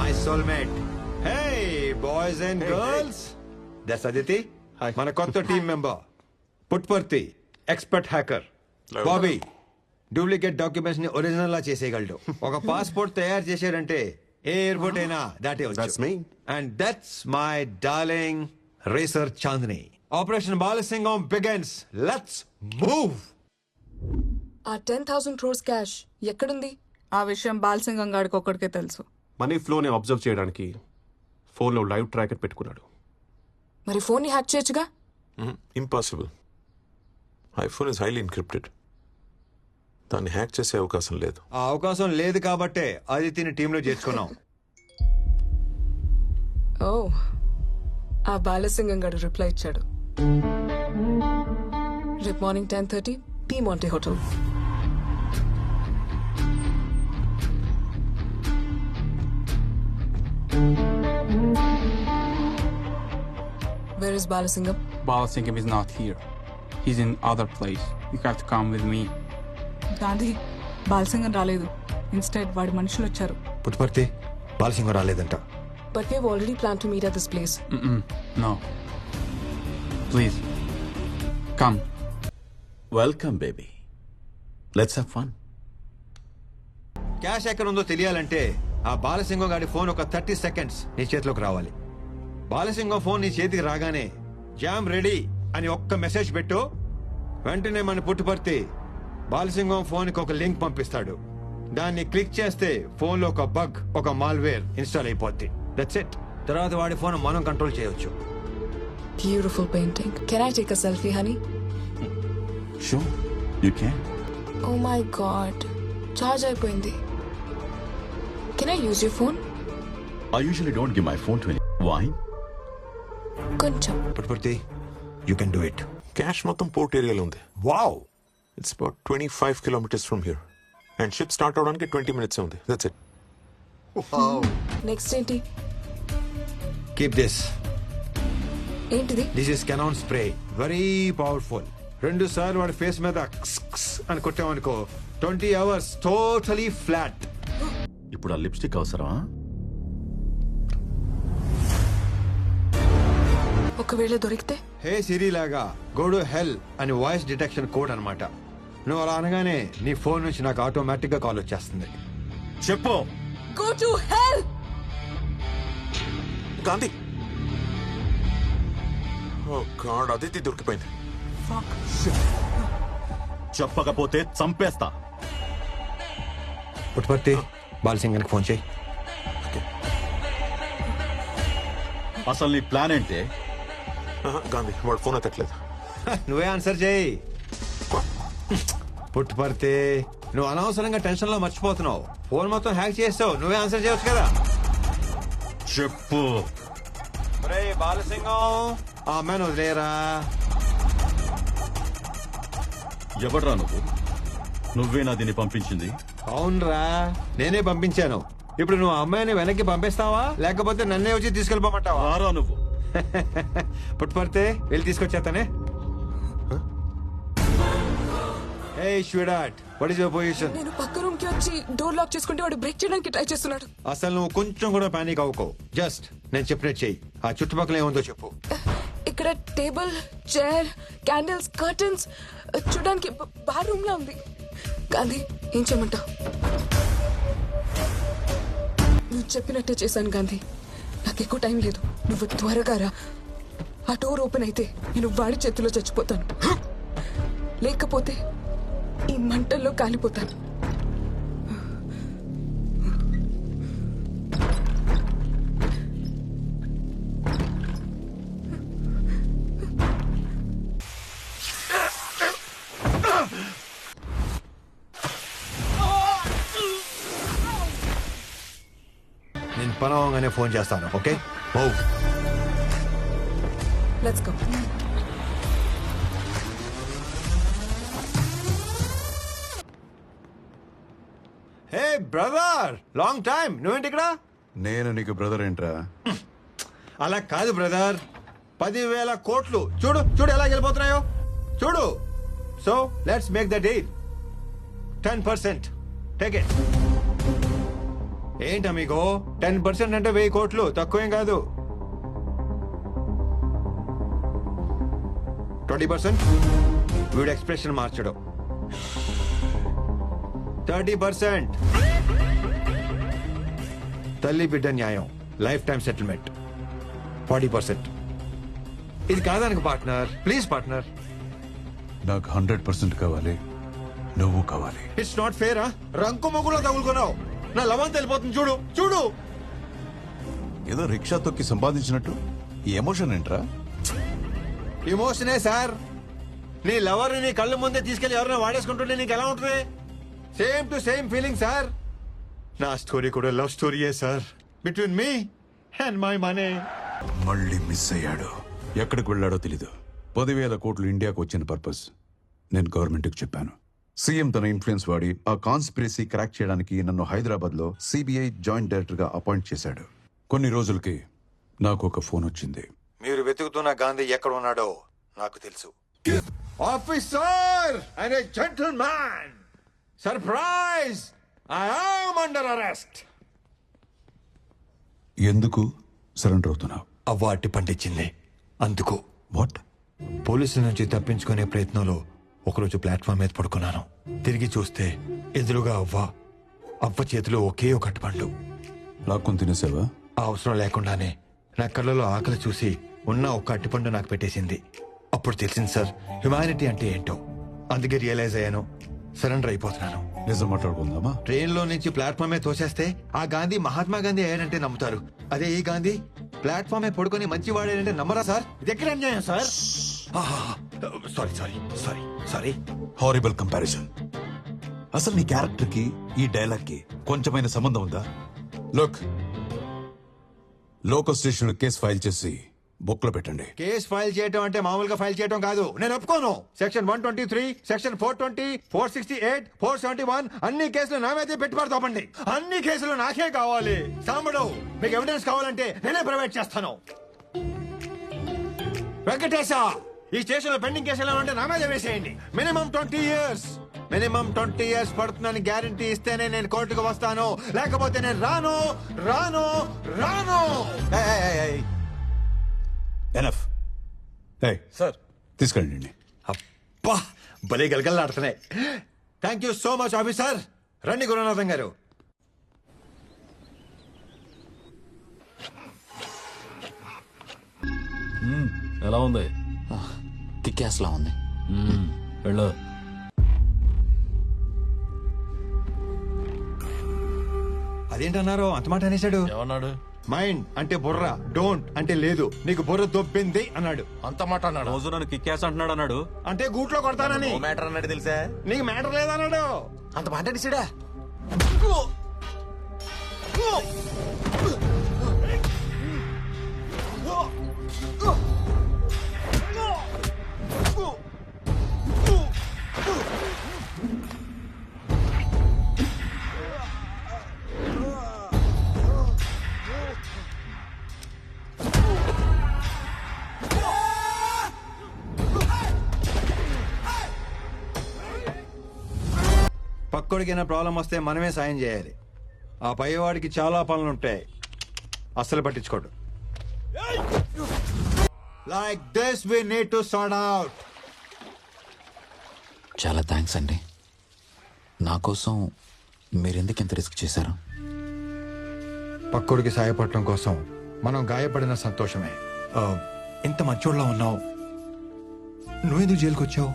My soulmate. Hey, boys and girls. That's Aditi. Hi. మన కొత్త team member Puttaparthi, expert hacker. Bobby duplicate documents ని original లా చేసేయగలడు. ఒక passport తయారు చేశాడంటే ఏ ఎయిర్పోర్ట్ అయినా దాటే. And that's my darling racer Chandini. Operation Balasingam begins. Let's move. ఆ 10,000 crores క్యాష్ ఎక్కడుంది? ఆ విషయం బాలసింగం గాడికి ఒక్కడికే తెలుసు. మనీ ఫ్లోని అబ్జర్వ్ చేయడానికి ఫోన్లో లైవ్ ట్రాకర్ పెట్టుకున్నాడు. మరి ఫోన్ ని హ్యాక్ చేయొచ్చుగా? Impossible. IPhone is highly encrypted. దాన్ని హ్యాక్ చేసే అవకాశం లేదు. ఆ అవకాశం లేదు కాబట్టే ఆదిత్యని టీంలో చేర్చుకున్నాం. ఓ, ఆ బాలసింగం గారు రిప్లై ఇచ్చాడు. రేపు morning 10:30 P Monte hotel. Where is Balasingam? Balasingam is not here. He's in other place. You have to come with me. Gandhi, Balasingam రాలేదు. ఇన్స్టెడ్ వాడి మనుషులు వచ్చారు. పుట్పర్తి బాలసింగం రాలేదంట. But we have already planned to meet at this place. No. Please. Come. Welcome baby. Let's have fun. Cash ఎక్కడ ఉందో తెలియాలంటే ఆ బాలసింగం గారి ఫోన్ ఒక 30 seconds నీ చేతిలోకి రావాలి. బాలసింగం ఫోన్ నీ చేతికి రాగానే జామ్ రెడీ అని ఒక్క మెసేజ్ పెట్టు. వెంటనే మన పుట్టుపర్తి బాలసింగం ఫోన్ కి ఒక లింక్ పంపిస్తాడు. దాన్ని క్లిక్ చేస్తే ఫోన్ లో ఒక బగ్, ఒక మాల్వేర్ ఇన్స్టాల్ అయిపోద్ది. That's it. తర్వాత వాడి ఫోన్ మనం కంట్రోల్ చేయొచ్చు. Beautiful painting. Can I take a selfie, honey? Sure, you can. Oh my god. Charge అయిపోయింది. Can I use your phone? I usually don't give my phone to anyone. Why? కొంచెం. Puttaparthi, you can do it. Cash మొత్తం port ఏరియాలో ఉంది. Wow. It's about 25 kilometers from here. And ship start అవడానికి 20 minutes ఉంది. That's it. Next ఏంటి? Keep this. ఏంటిది? This is cannon spray. Very powerful. 2 సార్లు వాడి ఫేస్ మీద అని కొట్టామనుకో 20 hours టోటలీ ఫ్లాట్. ఇప్పుడు ఆ లిప్స్టిక్ అవసరమా? ఒకవేళ దొరికితే? హే సిరి లాగా గో టు హెల్ అని వాయిస్ డిటెక్షన్ కోడ్ అన్నమాట. నువ్వు అలా అనగానే నీ ఫోన్ నుంచి నాకు ఆటోమేటిక్ గా కాల్ వచ్చేస్తుంది. చెప్పు. Go to hell! Gandhi oh god, Aditi దొరికిపోయింది. చెప్పకపోతే చంపేస్తా. పుట్టుపర్తి బాలసింగానికి ఫోన్ చేయి. అసలు నీ ప్లాన్ ఏంటి? గాంధీ వాడు ఫోన్ ఎత్తట్లేదు. నువ్వే ఆన్సర్ చేయి. పుట్టుపర్తి, నువ్వు అనవసరంగా టెన్షన్ లో మర్చిపోతున్నావు. ఫోన్ మొత్తం హ్యాక్ చేస్తావు. నువ్వే ఆన్సర్ చేయొచ్చు కదా. చెప్పు. బాలసింగం, ఆ అమ్మాయిని వదిలేరా. ఎవడ్రా నువ్వు? నువ్వేనా దీన్ని పంపించింది? అవునరా, నేనే పంపించాను. ఇప్పుడు నువ్వు అమ్మాయిని వెనక్కి పంపిస్తావా, లేకపోతే నన్నే వచ్చి తీసుకెళ్ళిపోమంటావా? రారా నువ్వు. పుట్టుపడితే వెళ్ళి తీసుకొచ్చేస్తానే. నేను పక్క రూమ్ కి వచ్చి డోర్ లాక్ చేసుకుంటే వాడు బ్రేక్ చేయడానికి ట్రై చేస్తున్నాడు. అసలు నువ్వు కొంచెం కూడా పానిక్ అవ్వకో. జస్ట్ నేను చెప్పినట్టు చెయ్యి. ఆ చుట్టుపక్కల ఏముందో చెప్పు. ఇక్కడ టేబుల్, చైర్, క్యాండిల్స్, కర్టన్స్ చూడడానికి బార్ రూమ్ లా ఉంది. గాంధీ, ఏం చేయమంటావు? నువ్వు చెప్పినట్టే చేశాను గాంధీ. నాకు ఎక్కువ టైం లేదు. నువ్వు త్వరగా రా. ఆ డోర్ ఓపెన్ అయితే నేను వాడి చేతిలో చచ్చిపోతాను, లేకపోతే ఈ మంటల్లో కాలిపోతాను. నేను పని అవగానే ఫోన్ చేస్తాను. Okay, let's go. Hey brother, long time. నువ్వేంటి ఇక్కడ? నేను నీకు బ్రదర్ ఏంట్రా? అలా కాదు బ్రదర్, 10,000 కోట్లు చూడు చూడు ఎలా వెళ్ళిపోతున్నాయో చూడు. So let's make the deal. 10%. Take it. ఏంటా మీకు 10% అంటే 1000 కోట్లు, తక్కువేం కాదు. 20%. వీడు ఎక్స్ప్రెషన్ మార్చడం. 30%. తల్లి బిడ్డ న్యాయం, లైఫ్ టైం సెటిల్మెంట్. 40%. ఇది కాదానికి పార్ట్నర్, ప్లీజ్ పార్ట్నర్. నాకు 100% కావాలి, నువ్వు కావాలి. It's not fair. రంకు మొగ్గులో తగులుకున్నావు. నా లవంత వెళ్ళిపోతుంది చూడు చూడు. ఏదో రిక్షా తొక్కి సంపాదించినట్టు ఈ ఎమోషన్ ఏంట్రా? ఇమోషనే సార్. నీ లవర్ నీ కళ్ళ ముందే తీసుకెళ్లి ఎవరైనా వాడేసుకుంటుంటే నీకు ఎలా ఉంటుంది? Same to same feeling sir. నా స్టోరీ కూడా లవ్ స్టోరీయే sir, between me and my money. మళ్ళీ మిస్ అయ్యాడు. ఎక్కడికి వెళ్ళాడో తెలీదు. 10,000 కోట్లు ఇండియాకు వచ్చిన పర్పస్ నేను గవర్నమెంట్కి చెప్పాను. సీఎం తన ఇన్ఫ్లుయెన్స్ వాడి ఆ కాన్స్పిరసీ క్రాక్ చేయడానికి నన్ను హైదరాబాద్ లో సిబిఐ జాయింట్ డైరెక్టర్ గా అపాయింట్ చేశాడు. కొన్ని రోజులకి నాకు ఒక ఫోన్ వచ్చింది. మీరు వెతుకుతున్న గాంధీ ఎక్కడ ఉన్నాడో నాకు తెలుసు. Officer and A gentleman, surprise, I am under arrest. ఎందుకు సరెండర్ అవుతున్నావు? అవార్డు పండించింది అందుకు. వాట్? పోలీసుల నుంచి తప్పించుకునే ప్రయత్నంలో ఒకరోజు ప్లాట్ఫామ్ మీద పడుకున్నాను. తిరిగి చూస్తే ఎదురుగా అవ్వ చేతిలో ఒకే ఒక అరటిపండు. లాక్కొని తినేసావా? ఆ అవసరం లేకుండానే నా కళ్ళలో ఆకలి చూసి ఉన్న ఒక్క అరటిపండు నాకు పెట్టేసింది. అప్పుడు తెలిసింది సార్, హ్యుమానిటీ అంటే ఏంటో. అందుకే రియలైజ్ అయ్యాను, సరెండర్ అయిపోతున్నాను. నిజం మాట్లాడుకుందామా? ట్రైన్ లో నుంచి ప్లాట్ఫామే తోసేస్తే ఆ గాంధీ మహాత్మా గాంధీ అయ్యాడంటే నమ్ముతారు. అదే ఈ గాంధీ ప్లాట్ఫామే పడుకొని మంచి వాడాడంటే నమ్మరా సార్? ఇది ఎక్కడ అన్యాయం sir? Sorry sorry sorry sorry. Horrible comparison. అసలు నీ క్యారెక్టర్ కి ఈ డైలాగ్ కి కొంచెమైన సంబంధం ఉందా? లుక్, లోకల్ స్టేషన్ లో కేసు ఫైల్ చేసి బుక్ లో పెట్టండి. కేసు ఫైల్ చేయడం అంటే మామూలుగా ఫైల్ చేయడం కాదు. నేను ఒప్పుకోను. సెక్షన్ 123, సెక్షన్ 420, 468, 471 అన్ని కేసులు నా మీదే పెట్టుబడి తోపండి. అన్ని కేసులు నాకే కావాలి. సాంబడు, మీకు ఎవిడెన్స్ కావాలంటే నేనే ప్రొవైడ్ చేస్తాను. వెంకటేశ, ఈ స్టేషన్ లో పెండింగ్ కేసులు ఏమంటే నా మీద వేసేయండి. Minimum 20 years. మినిమం 20 years పడుతుందని గ్యారంటీ ఇస్తేనే నేను కోర్టుకు వస్తాను, లేకపోతే నేను రాను రాను రాను. ఎనఫ్. సార్ తీసుకెళ్ళండి. అబ్బా, భలే గలగల్లాడుతున్నాయి. Thank you so much officer. రండి గురునాథం గారు. ఎలా ఉంది? కిక్యాస్ లా ఉంది. వెళ్ళు. అదేంటన్నారు అంత మాట అనేసాడు? ఏమన్నాడు? మైండ్ అంటే బుర్ర, డోంట్ అంటే లేదు, నీకు బుర్ర దొబ్బింది అన్నాడు. అంత మాట అన్నాడు? రోజు నన్ను కిక్యాస్ అంటున్నాడు అన్నాడు. అంటే గూట్లో కొడతానని. మ్యాటర్ అన్నాడు తెలుసా? నీకు మ్యాటర్ లేదన్నాడు. అంత మాట అనేసాడా? పక్కోడికైనా ప్రాబ్లం వస్తే మనమే సాయం చేయాలి. ఆ పైవాడికి చాలా పనులుంటాయి, అస్సలు పట్టించుకోడు. Like this we need to sort out. చాలా థ్యాంక్స్ అండి. నా కోసం మీరెందుకు ఇంత రిస్క్ చేశారు? పక్కోడికి సాయపడటం కోసం మనం గాయపడిన సంతోషమే. ఇంత మంచోళ్ళ ఉన్నావు, నువ్వెందుకు జైలుకి వచ్చావు?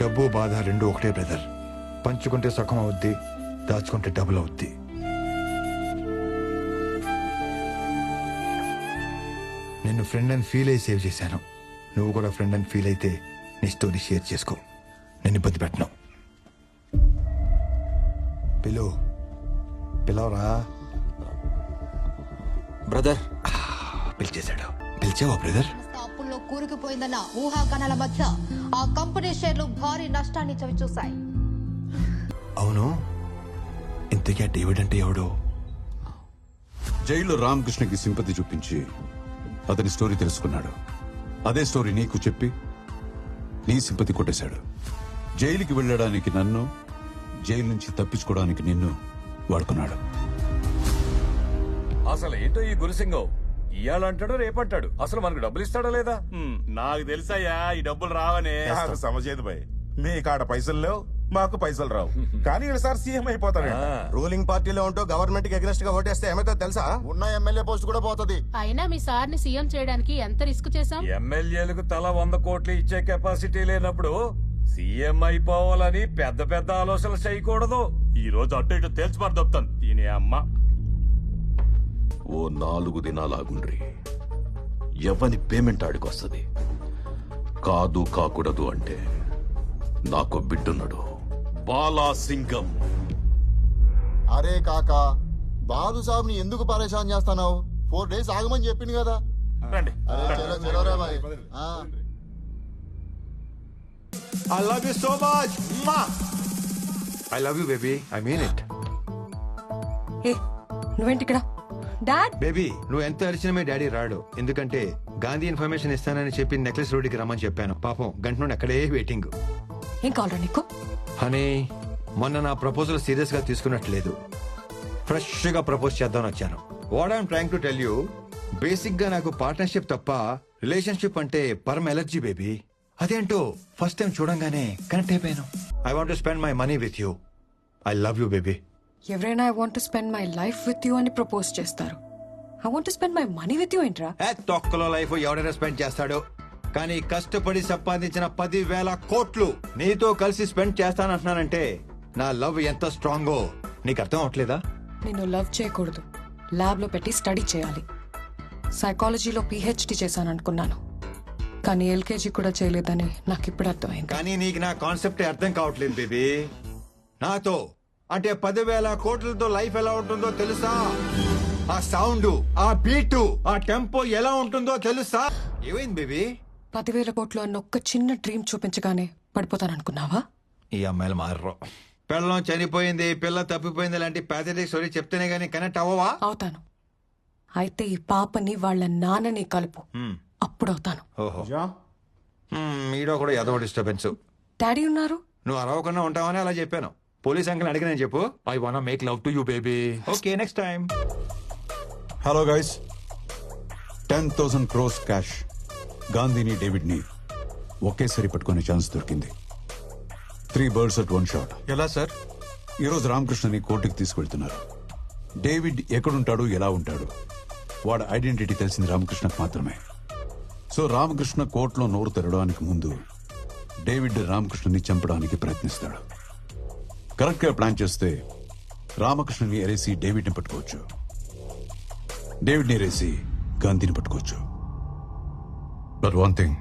డబ్బు బాధ రెండు ఒకటే బ్రదర్. పంచుకుంటే సుఖం అవుద్ది, దాచుకుంటే డబుల్ అవుద్ది. నిన్ను ఫ్రెండ్ అని ఫీల్ అయ్యి సేవ్ చేశాను. నువ్వు కూడా ఫ్రెండ్ అని ఫీల్ అయితే నీ స్టోరీ షేర్ చేసుకో. నేను ఇబ్బంది పెట్టను. పిలవరా బ్రదర్. పిలిచేశాడు. పిలిచావా బ్రదర్? అప్పుల్లో కూరుకుపోయిందన్న ఊహాగానాల మధ్య ఆ కంపెనీ షేర్లు భారీ నష్టాన్ని చవిచూశాయి. అవును, ఇంతకీ డేవిడ్ అంటే ఎవడు? జైల్లో రామకృష్ణకి సింపతి చూపించి అతని స్టోరీ తెలుసుకున్నాడు. అదే స్టోరీ నీకు చెప్పి నీ సింపతి కొట్టేశాడు. జైలుకి వెళ్ళడానికి నన్ను, జైలు నుంచి తప్పించుకోవడానికి నిన్ను వాడుకున్నాడు. అసలు ఏంటో ఈ గురుసింగం, ఇయ్యాలంటాడు రేపంటాడు. అసలు మనకు డబ్బులు ఇస్తాడా లేదా? నాకు తెలుసయ్యా ఈ డబ్బులు రావనే. సమజేది భయ్, మీ కాడ పైసలు లేవు, మాకు పైసలు రావు, కానీ ఈసారి సీఎం అయిపోతాడు. రూలింగ్ పార్టీలో ఉంటూ గవర్నమెంట్ కి అగ్నెస్ట్ గా ఓటేస్తే ఏమైతే తెలుసా? ఉన్న ఎమ్మెల్యే పోస్ట్ కూడా పోతుంది. అయినా మీ సార్ ని సీఎం చేయడానికి ఎంత రిస్క్ చేశాం? ఎమ్మెల్యేలకు తల 100 కోట్లు ఇచ్చే కెపాసిటీ లేనప్పుడు సీఎం అయిపోవాలని పెద్ద పెద్ద ఆలోచనలు చేయకూడదు. ఈ రోజు అటు ఇటు తేల్చిపారు దొప్తాను దీని అమ్మ. ఓ 4 దినాలాగుండ్రి. ఎవని పేమెంట్ ఆడికొస్తుంది. కాదు కాకూడదు అంటే నాకు బిడ్డున్నాడు, బాలాసింగం. అరే కాకా, బాదు సాబ్ ని ఎందుకు పరేషాన్ చేస్తున్నావు? 4 days ఆగమని చెప్పింది కదా. రండి. I love you so much. I love you baby. I mean it. ఏ నువ్వేంటి ఇక్కడ? డాడ్ బేబీ, నువ్వు ఎంత అరిచినా మీ డాడీ రాడు. ఎందుకంటే గాంధీ ఇన్ఫర్మేషన్ ఇస్తానని చెప్పి నెక్లెస్ రోడ్డుకి రమ్మని చెప్పాను. పాపం గంట నుండి అక్కడే వెయిటింగ్. ఏం కావాలా నీకు? హనీ, మొన్న నా ప్రపోజల్ సీరియస్ గా తీసుకున్నట్లేదు. ఫ్రెష్ గా ప్రపోజ్ చేద్దామని వచ్చాను. What I'm trying to tell you, basic గా నాకు పార్ట్నర్షిప్ తప్ప రిలేషన్షిప్ అంటే పరమ ఎలర్జీ బేబీ. అదేంటో ఫస్ట్ టైం చూడంగానే కనెక్ట్ అయిపోయాను. I want to spend my money with you. I love you baby. ఎవరైనా I want to spend my life with you అని ప్రపోజ్ చేస్తారు. I want to spend my money with you ఏంట్రా? తొక్కలో life ఎవడైనా spend చేస్తాడు, కానీ కష్టపడి సంపాదించిన 10,000 కోట్లు నీతో కలిసి స్పెండ్ చేస్తానంటున్నానంటే నా లవ్ ఎంత స్ట్రాంగో నీకు అర్థం అవట్లేదా? నిన్ను లవ్ చేయకూడదు, ల్యాబ్ లో పెట్టి స్టడీ చేయాలి. సైకాలజీలో PhD చేశాను అనుకున్నాను, కానీ LKG కూడా చేయలేదని నాకు ఇప్పుడు అర్థమైంది. కానీ నీకు నా కాన్సెప్ట్ అర్థం కావట్లేదు బేబీ. నాతో అంటే 10,000 కోట్లతో లైఫ్ ఎలా ఉంటుందో తెలుసా? ఆ సౌండ్, ఆ బీటు, ఆ టెంపో ఎలా ఉంటుందో తెలుసా? ఏమైంది బేబీ? 10,000 కోట్లు అన్న ఒక్క చిన్న డ్రీమ్ చూపించగానే పడిపోతాననుకున్నావా? ఈ అమ్మాయిలు మారరు. పిల్లం చనిపోయింది, పిల్ల తప్పిపోయింది లాంటి ప్యాథటిక్ స్టోరీ చెప్తేనే గానీ కనెక్ట్ అవ్వవా? అవుతాను. అయితే ఈ పాపని వాళ్ళ నాన్నని కలుపు, అప్పుడు అవుతాను. ఓహో, మీలో కూడా ఏదో డిస్టర్బెన్స్. డాడీ ఉన్నారు, నువ్వు అరవకుండా ఉంటావని అలా చెప్పాను. పోలీస్ అంకుల్ అడిగిన చెప్పు, I want make love to you baby. Okay, next time. Hello guys, 10,000 crores cash గాంధీని డేవిడ్ని ఒకేసారి పట్టుకునే ఛాన్స్ దొరికింది. 3 birds at 1 shot. ఎలా సార్? ఈరోజు రామకృష్ణని కోర్టుకి తీసుకెళ్తున్నారు. డేవిడ్ ఎక్కడుంటాడు, ఎలా ఉంటాడు వాడి ఐడెంటిటీ తెలిసింది రామకృష్ణకు మాత్రమే. సో రామకృష్ణ కోర్టులో నోరు తెరవడానికి ముందు డేవిడ్ రామకృష్ణని చంపడానికి ప్రయత్నిస్తాడు. కరెక్ట్ గా ప్లాన్ చేస్తే రామకృష్ణని ఎరేసి డేవిడ్ని పట్టుకోవచ్చు, డేవిడ్ని ఎరేసి గాంధీని పట్టుకోవచ్చు. But one thing,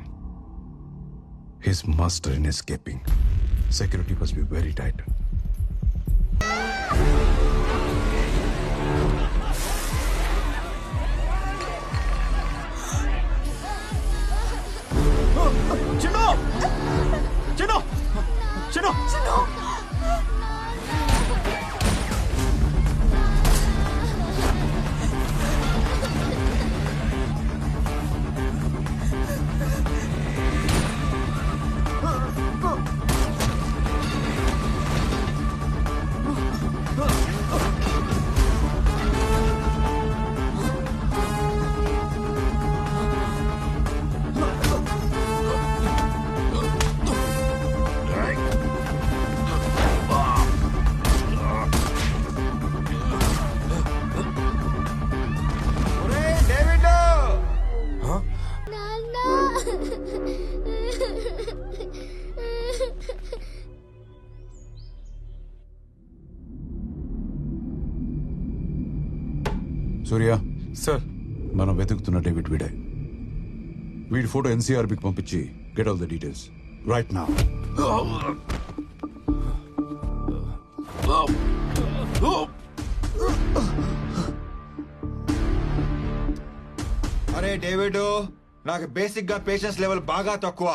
his master in escaping. Security must be very tight. Chinnu Chinnu Chinnu Chinnu Surya sir, మనం వెతుకుతున్న డేవిడ్ వీడే. వీడి ఫోటో ఎన్సీఆర్బీకి పంపించి get all the details right now. అరే డేవిడ్, నాకు బేసిక్ గా పేషెన్స్ లెవెల్ బాగా తక్కువ.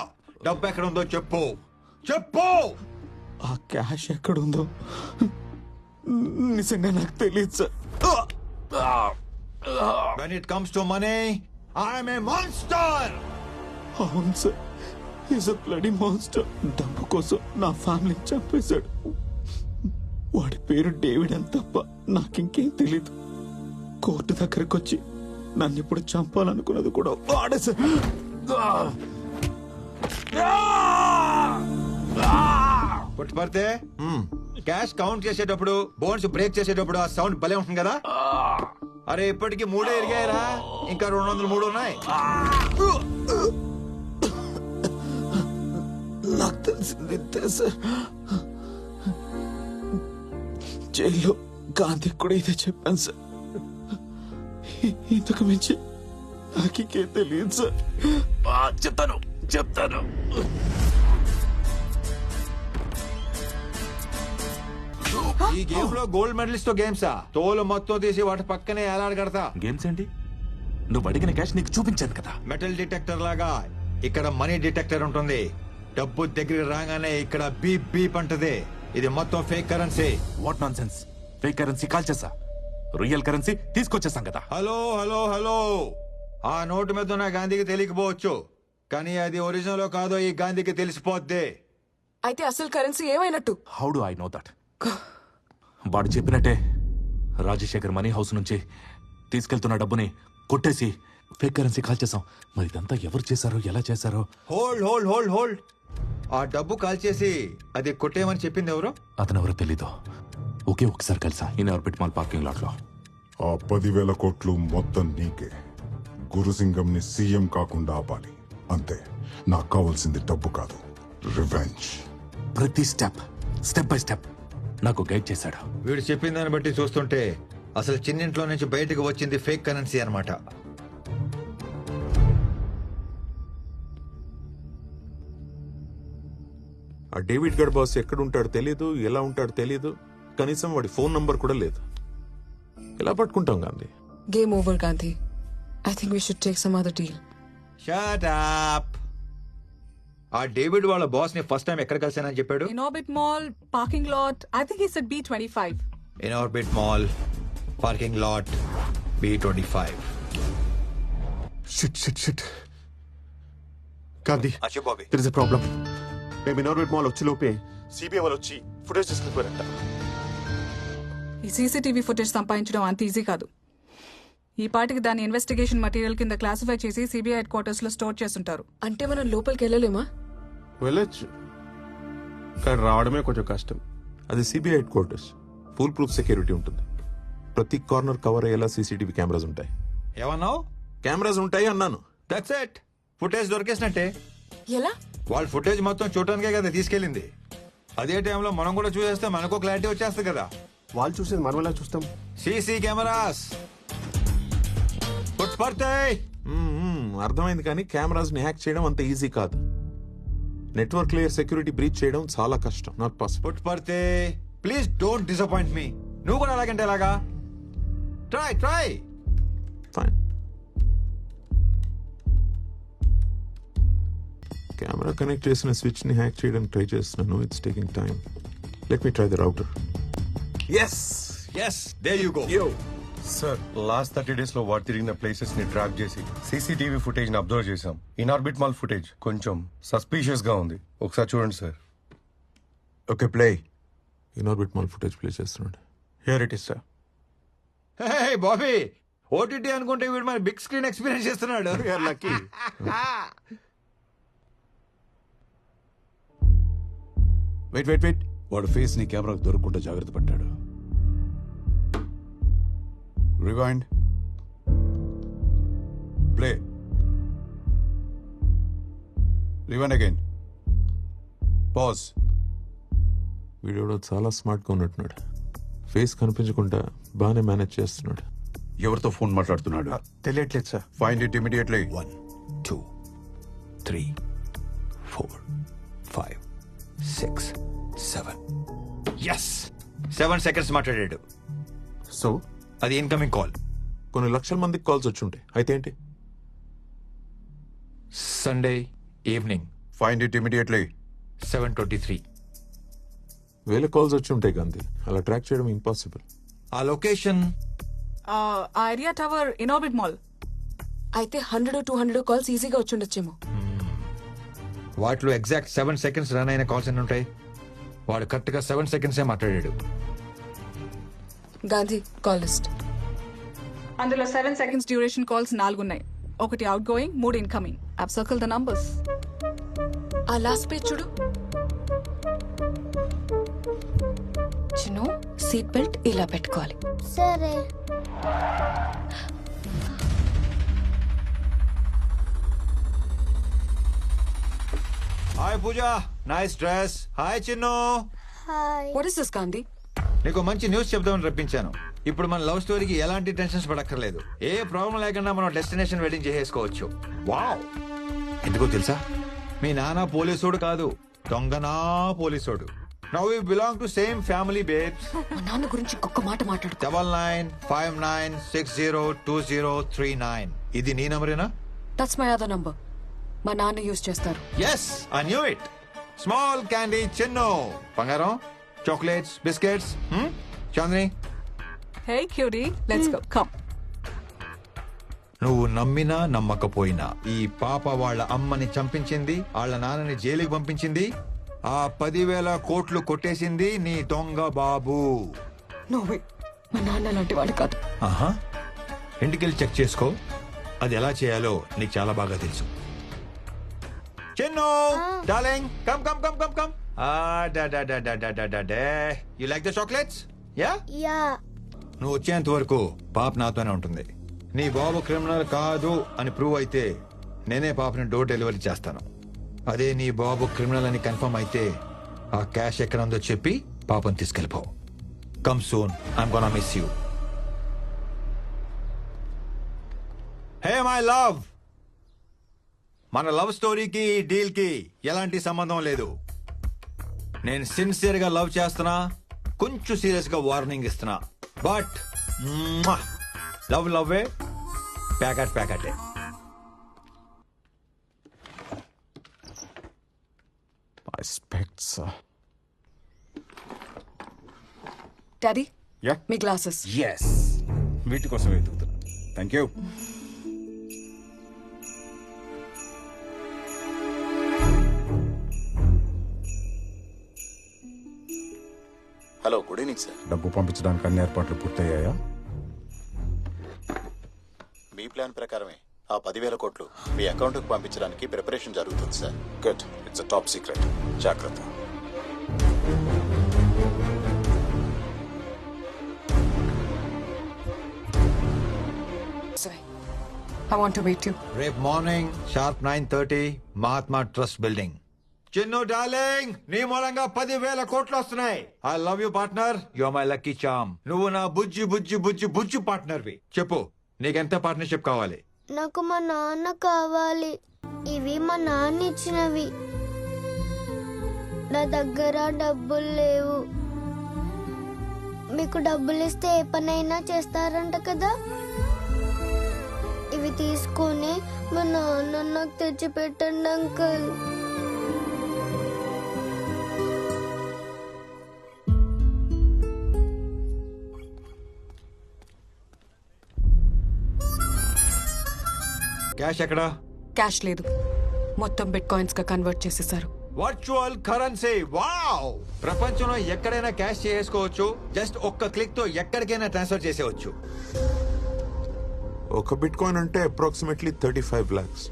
డబ్బు ఎక్కడ ఉందో చెప్పు చెప్పు. ఆ క్యాష్ ఎక్కడుందో నిజంగా నాకు తెలియదు sir. When it comes to money, I am a monster. అవును sir, is a bloody monster. డబ్బు కోసం నా ఫ్యామిలీ చంపేశాడు. వాడి పేరు డేవిడ్ అని తప్ప నాకింకేం తెలీదు. కోర్టు దగ్గరకు వచ్చి నన్ను ఇప్పుడు చంపాలనుకున్నది కూడా వాడే సార్. పుట్టుపడితే క్యాష్ కౌంట్ చేసేటప్పుడు, బోన్స్ బ్రేక్ చేసేటప్పుడు ఆ సౌండ్ భలే ఉంటుంది కదా. అరే ఇప్పటికి 3 ఎరిగాయరా, ఇంకా 203 ఉన్నాయి. నాకు తెలిసింది సార్, జైల్లో గాంధీ కూడా ఇదే చెప్పాను సార్. ఇంతకు మించి నాకేం తెలియదు సార్. చెప్తాను చెప్తాను. ఈ గేమ్ లో గోల్డ్ మెడలిస్ట్ తో గేమ్సా? తోలు మొత్తం తీసి వాటి పక్కనే ఎలాడగడతా. గేమ్స్ ఏంటి? నువ్వు అడిగిన క్యాష్ నీకు చూపించాను కదా. మెటల్ డిటెక్టర్ లాగా ఇక్కడ మనీ డిటెక్టర్ ఉంటుంది. డబ్బు దగ్గరికి రాగానే ఇక్కడ బీప్ బీప్ అంటది. ఇది మొత్తం fake currency. What non sense? Fake currency call చేసా, రియల్ కరెన్సీ తీసుకొచ్చేసాం కదా. హలో హలో హలో, ఆ నోటు మీద ఉన్న గాంధీకి తెలియకపోవచ్చు, కానీ అది ఒరిజినల్ కాదో ఈ గాంధీకి తెలిసిపోద్ది. అయితే అసలు కరెన్సీ ఏమైనట్టు? How do I know that? వాడు చెప్పినట్టే రాజశేఖర్ మనీ హౌస్ నుంచి తీసుకెళ్తున్న డబ్బుని కొట్టేసి ఫేక్ కరెన్సీ కాల్ చేసాం. మరి ఇదంతా ఎవరు చేశారో, ఎలా చేశారో? Hold hold hold hold. ఆ డబ్బు కాల్ చేసి అది కొట్టేయమని చెప్పింది ఎవరు? అతను ఎవరో తెలీదు. ఒకే ఒకసారి కలిసా in orbit mall parking lot లో. ఆ 10,000 కోట్లు మొత్తం నీకే. గురుసింగంని సీఎం కాకుండా ఆపాలి అంతే. నాకు కావాల్సింది డబ్బు కాదు, రివెంజ్. ప్రతి స్టెప్ బై స్టెప్ నాకు గైడ్ చేశాడు. వీడు చెప్పిన దాన్ని బట్టి చూస్తుంటే అసలు చిన్నింట్లో నుంచి బయటకు వచ్చింది ఫేక్ కరెన్సీ అన్నమాట. ఆ డేవిడ్ గడ్ బాస్ ఎక్కడ ఉంటాడో తెలీదు, ఎలా ఉంటాడో తెలీదు, కనీసం వాడి ఫోన్ నంబర్ కూడా లేదు. ఎలా పట్టుకుంటాం Gandhi? Game over Gandhi. I think we should take some other deal. Shut up. ఆ డేవిడ్ వాళ్ళ బాస్ ని ఫస్ట్ టైం ఎక్కడ కలిసానని చెప్పాడు? In orbit mall parking lot. I think he said B25. In orbit mall parking lot B25. Shit shit shit. Gandhi, Bobby, there is a problem. మేము Inorbit mall వచ్చి లోపే CBI వాళ్ళు వచ్చి ఫుటేజ్ తీసుకెళ్ళిపోయారంట. ఈ సీసీటీవీ ఫుటేజ్ సంపాదించడం అంత ఈజీ కాదు. ఈ పాటికి దాని ఇన్వెస్టిగేషన్ మెటీరియల్ కింద క్లాసిఫై చేసి సిబిఐ హెడ్ క్వార్టర్స్ లో స్టోర్ చేస్తుంటారు. అంటే మనం లోపలికి వెళ్ళలేమా? వెళ్ళొచ్చు, కానీ రావడమే కొంచెం కష్టం. అది CBI head quarters, full proof security ఉంటుంది. ప్రతి కార్నర్ కవర్ అయ్యేలా సీసీటీవీ కెమెరాస్ ఉంటాయి. ఏమన్నావు? కెమెరాస్ ఉంటాయి అన్నాను. That's it. ఫుటేజ్ దొరికేసినట్టే. ఎలా? వాళ్ళ ఫుటేజ్ మొత్తం చూడటానికే కదా తీసుకెళ్ళింది. అదే టైంలో మనం కూడా చూసేస్తే మనకు క్లారిటీ వచ్చేస్తుంది కదా. వాళ్ళు చూసేది మనం ఎలా చూస్తాం? CC cameras. అర్థమైంది, కానీ కెమెరాస్ ని హ్యాక్ చేయడం అంత ఈజీ కాదు. నెట్వర్క్ లేయర్ సెక్యూరిటీ బ్రీచ్ చేయడం చాలా కష్టం. Not possible. పుట్ పడితే ప్లీజ్ డోంట్ డిసప్పాయింట్ మీ. నువ్వు కూడా అలాగంటే ఎలాగా? Try fine. కెమెరా కనెక్ట్ చేసిన స్విచ్ ని హ్యాక్ చేయడానికి ట్రై చేస్తున్నాను. It's taking time. Let me try the router. yes there you go. Sir, last 30 days లో వాడు తిరిగిన ప్లేసెస్ ని ట్రాక్ చేసి సీసీటీవీ ఫుటేజ్ ని అబ్జర్వ్ చేసాం. ఇన్ ఆర్బిట్ మాల్ ఫుటేజ్ కొంచెం సస్పీషియస్ గా ఉంది. ఒకసారి చూడండి sir. Okay, play. In orbit mall footage play చేస్తున్నాడు. Here it is sir. Hey Bobby, OTT అనుకుంటే వీడు మరి బిగ్ స్క్రీన్ ఎక్స్పీరియన్స్ చేస్తున్నాడు. లక్కీ. వెయిట్. వాడు ఫేస్ ని కెమెరాకు దొరకకుండా జాగ్రత్త పడ్డాడు. Rewind. Play. Rewind again. Pause. వీడియోలో చాలా స్మార్ట్ గా ఉన్నట్టున్నాడు. ఫేస్ కనిపించకుండా బాగానే మేనేజ్ చేస్తున్నాడు. ఎవరితో ఫోన్ మాట్లాడుతున్నాడు? తెలియట్లేదు sir. Find it immediately. 1 2 3 4 5 6 7. Yes, 7 seconds మాట్లాడాడు. సో అది ఇన్కమింగ్ కాల్. కొన్ని లక్షల మందికి కాల్స్ వచ్చి ఉంటాయి. అయితే ఏంటి? Sunday evening. Find it immediately. 7:23. వేల కాల్స్ వచ్చి ఉంటాయి గాంధీ. అలా ట్రాక్ చేయడం ఇంపాసిబుల్. ఆ location area tower, Inorbit mall. అయితే 100-200 కాల్స్ ఈజీగా వచ్చుండొచ్చేమో. వాటిలో ఎగ్జాక్ట్ 7 seconds రన్ అయిన కాల్స్ ఎన్ని ఉంటాయి? వాడు కరెక్ట్ గా 7 seconds మాట్లాడాడు. Gandhi, call list. అందులో 7 seconds డ్యూరేషన్ కాల్స్ 4 ఉన్నాయి. 1 outgoing, 3 incoming. Up circle the numbers. ఆ లాస్ట్ పేజ్ చూడు. చిన్ను, సీట్ బెల్ట్ ఇలా పెట్టుకోవాలి. సరే. Hi Pooja, nice dress. Hi Chinnu. Hi. What is this Gandhi? నీకు మంచి న్యూస్ చెప్దామని రప్పించాను. ఇప్పుడు మన లవ్ స్టోరీకి ఎలాంటి టెన్షన్స్ పడక్కర్లేదు. ఏ ప్రాబ్లం లేకుండా మనం డెస్టినేషన్ వెడ్డింగ్ చేసేసుకోవచ్చు. వావ్! ఎందుకో తెలుసా? మీ నాన్న పోలీసోడు కాదు, దొంగనా పోలీసోడు. Now we belong to same family babes. మా నాన్న గురించి ఇంకొక మాట మాట్లాడు. 9959602039. ఇది నీ నంబరేనా? That's my other number. మా నాన్న యూజ్ చేస్తారు. Yes, I knew it. Small candy Chinnu. బంగారం, chocolates, biscuits. Chandini. Hey cutie, let's go. Come. నువ్వు నమ్మినా నమ్మకపోయినా ఈ పాప వాళ్ళ అమ్మని చంపించింది, వాళ్ళ నాన్నని జైలుకి పంపించింది, ఆ 10,000 కోట్లు కొట్టేసింది నీ దొంగ బాబు. నోవే, మా నాన్న లాంటి వాడు కాదు. ఆహా, ఇంటికెళ్ళి చెక్ చేసుకో. అది ఎలా చేయాలో నీకు చాలా బాగా తెలుసు. Chinnu darling, come come come come come. You like the chocolates? Yeah. నువ్వు వచ్చేంత వరకు పాప నాతోనే ఉంటుంది. నీ బాబు క్రిమినల్ కాదు అని ప్రూవ్ అయితే నేనే పాపని డోర్ డెలివరీ చేస్తాను. అదే నీ బాబు క్రిమినల్ అని కన్ఫర్మ్ అయితే ఆ క్యాష్ ఎక్కడ ఉందో చెప్పి పాపని తీసుకెళ్ళిపో. Come soon, I'm gonna miss you. Hey my love, మన లవ్ స్టోరీకి డీల్ కి ఎలాంటి సంబంధం లేదు. నేను సిన్సియర్ గా లవ్ చేస్తున్నా, కొంచెం సీరియస్ గా వార్నింగ్ ఇస్తున్నా. బట్ లవ్ లవ్వే, ప్యాకెట్ ప్యాకెటే. డాడీ, యా, మీ గ్లాసెస్. ఎస్, వీటి కోసం వెతుకుతున్నా. Thank you. Hello, good evening sir. డబ్బు పంపించడానికి అన్ని ఏర్పాట్లు పూర్తయ్యాయా? మీ ప్లాన్ ప్రకారమే ఆ 10,000 కోట్లు మీ అకౌంట్కి పంపించడానికి ప్రిపరేషన్ జరుగుతుంది sir. Good. It's a top secret. జాగ్రత్త. I want to meet you. రేపు morning sharp 9:30 Mahatma trust building. Chinnu darling, నీ మూలంగా 10,000 కోట్లు వస్తున్నాయి. I love you partner, you are my lucky charm. నువ్వు నా బుజ్జి బుజ్జి బుజ్జి బుజ్జి పార్ట్నర్వి. చెప్పు, నీకెంత పార్ట్నర్షిప్ కావాలి? నాకు మా నాన్న కావాలి. ఇవి మా నాన్న ఇచ్చినవి. నా దగ్గర డబ్బులు లేవు. మీకు డబ్బులు ఇస్తే ఏ పనైనా చేస్తారంట కదా. ఇవి తీసుకొని మా నాన్న నాకు తెచ్చి పెట్టండి అంకుల్. క్యాష్ ఎక్కడా? క్యాష్ లేదు, మొత్తం బిట్ కాయిన్స్ గా కన్వర్ట్ చేసేసారు. Virtual currency. వావ్! ప్రపంచంలో ఎక్కడైనా క్యాష్ చేసుకోవచ్చు. జస్ట్ ఒక్క క్లిక్ తో ఎక్కడికైనా ట్రాన్స్ఫర్ చేసేవచ్చు. ఒక బిట్ కాయిన్ అంటే అప్రాక్సిమేట్లీ 35 lakhs.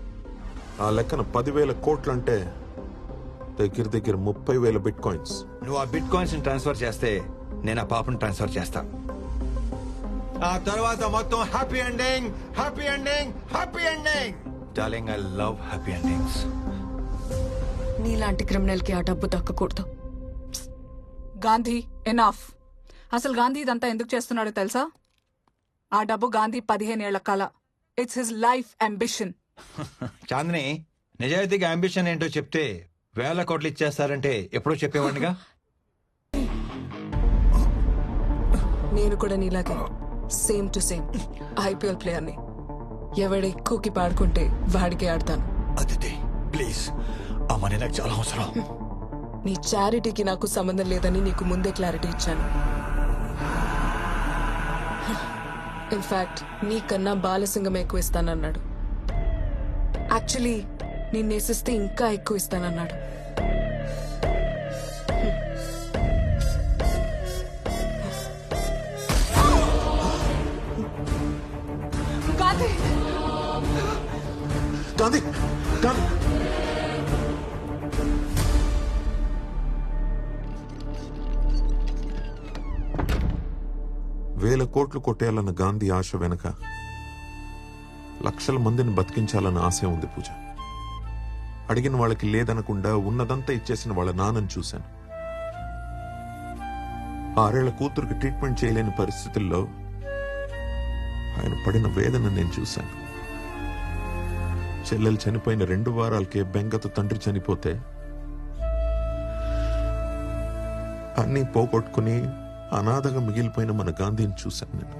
ఆ లెక్కన 10,000 కోట్లు అంటే దగ్గర దగ్గర 30,000 బిట్ కాయిన్స్. నువ్వు ఆ బిట్ కాయిన్స్ ట్రాన్స్ఫర్ చేస్తే నేను ఆ పాపను ట్రాన్స్ఫర్ చేస్తా. ఆ తర్వాత మొత్తం happy ending, happy ending, happy ending. Darling, I love happy endings. నీలాంటి క్రిమినల్ కి ఆ డబ్బు దక్కకూడదు. గాంధీ, ఎనాఫ్. అసలు గాంధీ ఇదంతా ఎందుకు చేస్తున్నాడో తెలుసా? ఆ డబ్బు గాంధీ 15 ఏళ్ల కల. It's his life ambition. Chandini, నిజాయితీగా అంబిషన్ ఏంటో చెప్తే 1,000 కోట్లు ఇచ్చేస్తారంటే ఎప్పుడో చెప్పేవాడిగా. నేను కూడా నీలాగే సేమ్ టు సేమ్ IPL ప్లేయర్ని. ఎవడ ఎక్కువకి పాడుకుంటే వాడికే ఆడతాను. అదితి ప్లీజ్, ఆ మనీ నాకు చాలా అవసరం. నీ చారిటీకి నాకు సంబంధం లేదని నీకు ముందే క్లారిటీ ఇచ్చాను. ఇన్ఫాక్ట్ నీకన్నా బాలసింగం ఎక్కువ ఇస్తానన్నాడు. యాక్చువల్లీ నేను నేసిస్తే ఇంకా ఎక్కువ ఇస్తానన్నాడు. గాంధీ, గాంధీ, గాంధీ. వేల కోట్లు కొట్టేయాలన్న గాంధీ ఆశ వెనక లక్షల మందిని బతికించాలన్న ఆశ ఉంది పూజ. అడిగిన వాళ్ళకి లేదనకుండా ఉన్నదంతా ఇచ్చేసిన వాళ్ళ నాన్నని చూశాను. 6 ఏళ్ల కూతురికి ట్రీట్మెంట్ చేయలేని పరిస్థితుల్లో ఆయన పడిన వేదన నేను చూశాను. చెల్లెలు చనిపోయిన 2 వారాలకే బెంగతో తండ్రి చనిపోతే అన్నీ పోగొట్టుకుని అనాథగా మిగిలిపోయిన మన గాంధీని చూశాను నేను.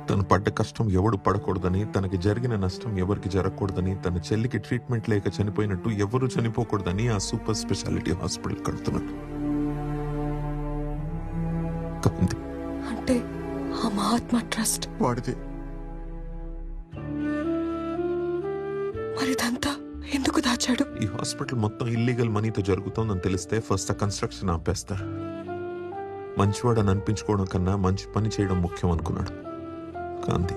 తను పడ్డ కష్టం ఎవడు పడకూడదని, తనకి జరిగిన నష్టం ఎవరికి జరగకూడదని, తన చెల్లికి ట్రీట్మెంట్ లేక చనిపోయినట్టు ఎవరు చనిపోకూడదని ఆ సూపర్ స్పెషాలిటీ హాస్పిటల్ కడుతున్నాడు గాంధీ. అంటే ఆ మహాత్మా ట్రస్ట్ వాడిది. మరిదంతా ఎందుకు దాచాడు? ఈ హాస్పిటల్ మొత్తం ఇల్లీగల్ మనీతో జరుగుతోందని తెలిస్తే ఫస్ట్ ఆ కన్స్ట్రక్షన్ ఆపేస్తారు. మంచివాడని అనిపించుకోవడం కన్నా మంచి పని చేయడం ముఖ్యం అనుకున్నాడు గాంధీ.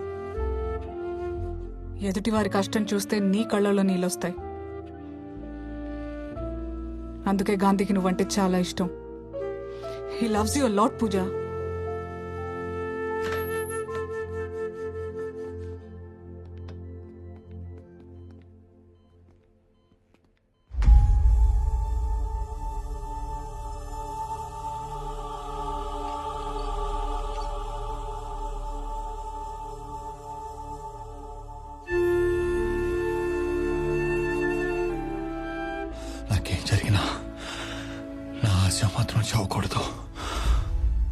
ఎదుటి వారి కష్టం చూస్తే నీ కళ్ళలో నీళ్ళొస్తాయి. అందుకే గాంధీకి నువ్వంటే చాలా ఇష్టం. He loves you a lot Pooja. నాకేం జరిగినా నా ఆశ మాత్రం చావకూడదు.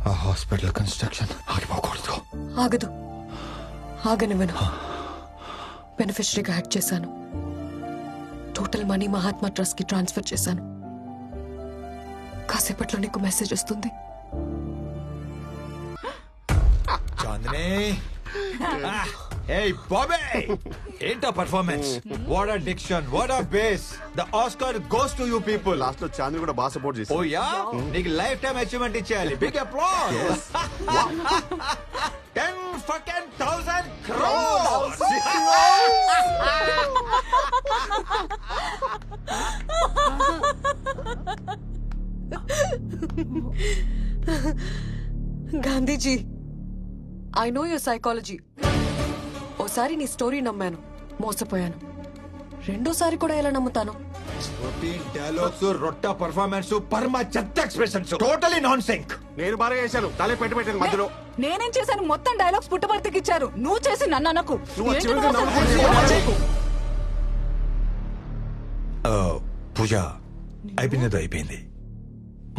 ఆ హాస్పిటల్ కన్స్ట్రక్షన్ ఆగిపోకూడదు. ఆగదు, ఆగనివ్వను. బెనిఫిషరీగా హ్యాక్ చేశాను. టోటల్ మనీ మహాత్మా ట్రస్ట్ కి ట్రాన్స్ఫర్ చేశాను. కాసేపట్లో నీకు మెసేజ్ వస్తుంది. చాందిని, hey Bobby, ఏంటా performance? What a diction, what a bass. The Oscar goes to you people. Last లో చాందిని కూడా బాగా సపోర్ట్ చేసి. ఓ యా, నీకు లైఫ్ టైం అచీవ్మెంట్ ఇచ్చేయాలి. Big applause. 10,000 crores. Gandhiji, I know your psychology. ఒకసారి నీ స్టోరీ నమ్మాను, మోసపోయాను. రెండోసారి కూడా ఎలా నమ్ముతాను? డైలాగ్స్, రొట్ట పర్ఫార్మెన్స్, పరమ చెత్త ఎక్స్ప్రెషన్స్, టోటలీ నాన్ సింక్. నేను బాగా చేశాను, తలే పెట్టాను మధ్యలో. నేనేం చేశాను? మొత్తం డైలాగ్స్ పుట్టబర్తికి ఇచ్చారు. నువ్వు చేసి నన్ను అనకు. నువ్వు ఏంటి చివరిగా నువ్వు నవ్వుకుంటే అసలు? పూజ అయిపోయింది.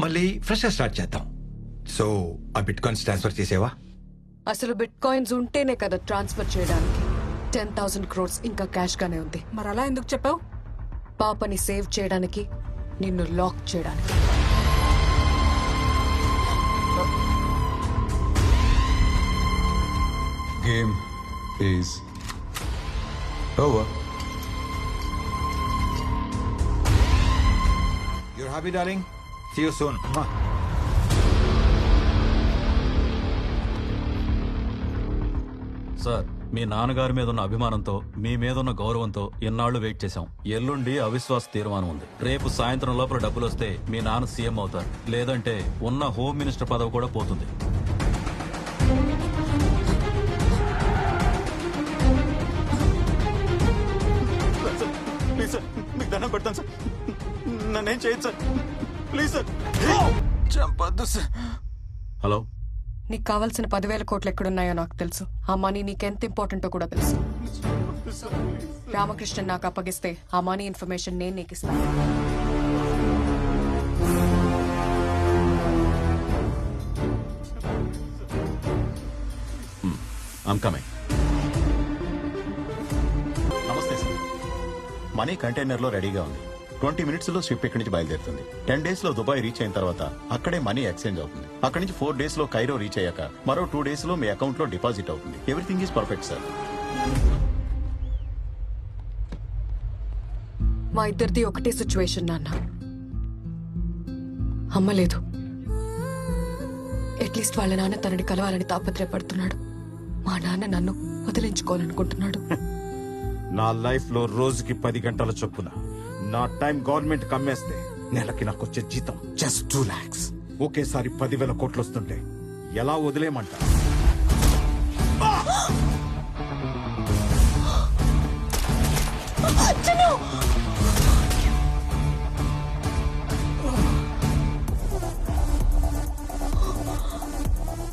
మళ్ళీ ఫ్రెష్ స్టార్ట్ చేద్దాం. సో ఆ బిట్ కాయిన్స్ ట్రాన్స్ఫర్ చేసేవా? అసలు బిట్ కాయిన్స్ ఉంటేనే కదా ట్రాన్స్ఫర్ చేయడానికి. 10,000 crores ఇంకా క్యాష్ గానే ఉంది. మరి అలా ఎందుకు చెప్పావు? పాపని సేవ్ చేయడానికి, నిన్ను లాక్ చేయడానికి. Game is over. You're happy, darling? See you soon. Sir, మీ నాన్నగారి మీద ఉన్న అభిమానంతో, మీ మీద ఉన్న గౌరవంతో ఇన్నాళ్లు వెయిట్ చేశాం. ఎల్లుండి అవిశ్వాస తీర్మానం ఉంది. రేపు సాయంత్రం లోపల డబ్బులు వస్తే మీ నాన్న సీఎం అవుతారు. లేదంటే ఉన్న హోమ్ మినిస్టర్ పదవి కూడా పోతుంది. ప్లీజ్ సార్, మీకు దండం పెడతాను సార్, నన్నేం చేయొచ్చు సార్, ప్లీజ్ సార్. చంపొద్దు సార్. హలో, నీకు కావాల్సిన 10,000 కోట్లు ఎక్కడున్నాయో నాకు తెలుసు. ఆ మనీ నీకెంత ఇంపార్టెంటో కూడా తెలుసు. రామకృష్ణ నాకు అప్పగిస్తే ఆ మనీ ఇన్ఫర్మేషన్ నేను నీకు ఇస్తాను. I'm coming. నమస్తే సార్. మనీ కంటైనర్లో రెడీగా ఉంది. 20 minutesలో షిప్ ఇక్కడి నుంచి బయలుదేరుతుంది. 10 daysలో దుబాయ్ రీచ్ అయిన తర్వాత అక్కడే మనీ ఎక్స్చేంజ్ అవుతుంది. అక్కడి నుంచి 4 daysలో కైరో రీచ్ అయ్యాక మరో 2 daysలో మీ అకౌంట్లో డిపాజిట్ అవుతుంది. Everything is perfect sir. మా ఇద్దరిది ఒకటే సిచ్యువేషన్ నాన్న. అమ్మ లేదు. అట్లీస్ట్ వాళ్ళ నాన్న తనని కలవాలని తాపత్రయపడుతున్నాడు. మా నాన్న నన్ను వదిలించుకోవాలనుకుంటున్నాడు. నా లైఫ్ లో రోజుకి 10 గంటల చొప్పున నా టైం గవర్నమెంట్ కమ్మేస్తే నెలకి నాకు వచ్చే జీతం జస్ట్ 2 lakhs. ఒకేసారి 10,000 కోట్లు వస్తుంటే ఎలా వదిలేయమంటా?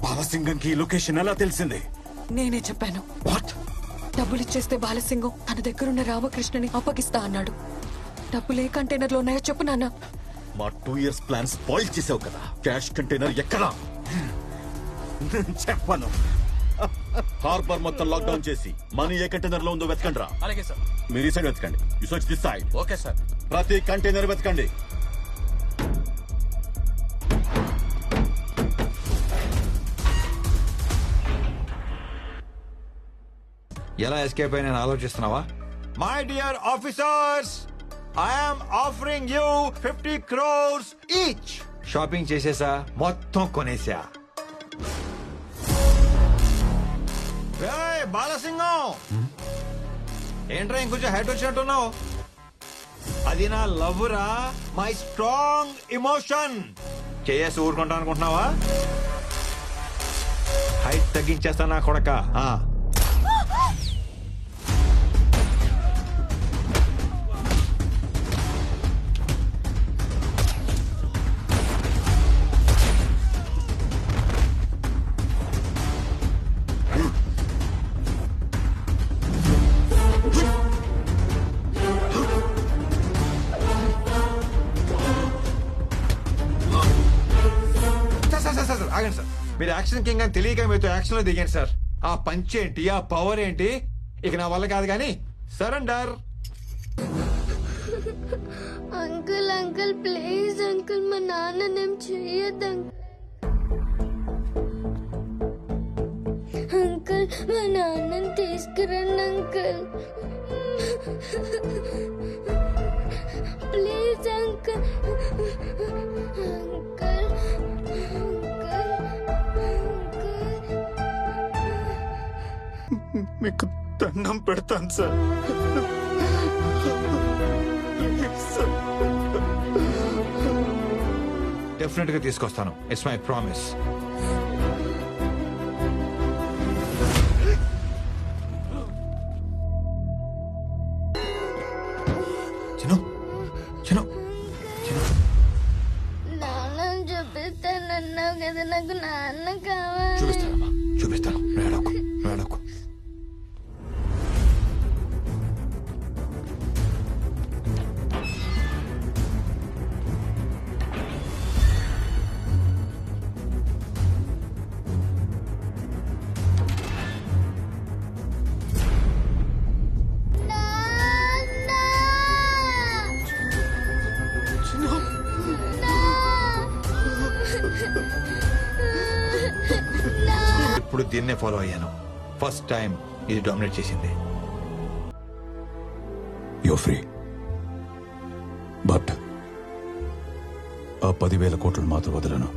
బాలసింగంకి లొకేషన్ ఎలా తెలిసింది? నేనే చెప్పాను. డబ్బులు ఇచ్చేస్తే బాలసింగం తన దగ్గరున్న రామకృష్ణని అప్పగిస్తా అన్నాడు. డబ్బులు ఏ కంటైనర్లో ఉన్నాయో చెప్పు నాన్న. మా 2 years ప్లాన్ స్పాయిల్ చేసావు కదా. క్యాష్ కంటైనర్ ఎక్కడా? చెప్పను. హార్బర్ మొత్తం లాక్డౌన్ చేసి మనీ ఏ కంటైనర్ లో ఉందో వెతకండి రా. అలాగే సార్. మీరు ఈ సైడ్ వెతకండి. You search this side. Okay sir. ప్రతి కంటైనర్ వెతకండి. ఎలా ఎస్కేప్ అయినా ఆలోచిస్తున్నావా? My dear officers, I'm offering you 50 crores each. Shopping చేసేసా, మొత్తం కొనేసా. బాలసింగం, ఏంట్రా ఇంకొంచెం హెడ్ వచ్చినట్టున్నావు? అది నా లవ్ రా, మై స్ట్రాంగ్ ఇమోషన్. చేసి ఊరుకుంటా అనుకుంటున్నావా? హైట్ తగ్గించేస్తా నా కొడక. ఆగండి సార్, మీరు యాక్షన్ కింగ్ అని తెలియక మీతో యాక్షన్ లో దిగాను సార్. ఆ పంచ్ ఏంటి, ఆ పవర్ ఏంటి, ఇక నా వల్ల కాదు కానీ surrender. Uncle uncle please uncle, మా నాన్ననేం చెయ్యొద్దు అంకుల్. మా నాన్నని తీసుకురండి అంకుల్, ప్లీజ్ అంకుల్. అంకుల్ మీకు దండం పెడతాను సార్. డెఫినెట్ గా తీసుకొస్తాను. It's my promise. కదా నాకు నాన్న కావాలి. చూపిస్తానమ్మా చూపిస్తాను మేడకు మేడకు ఇప్పుడు దీన్నే ఫాలో అయ్యాను. ఫస్ట్ టైం ఇది డామినేట్ చేసింది. యో ఫ్రీ, బట్ ఆ 10,000 కోట్లు మాత్రం వదలను.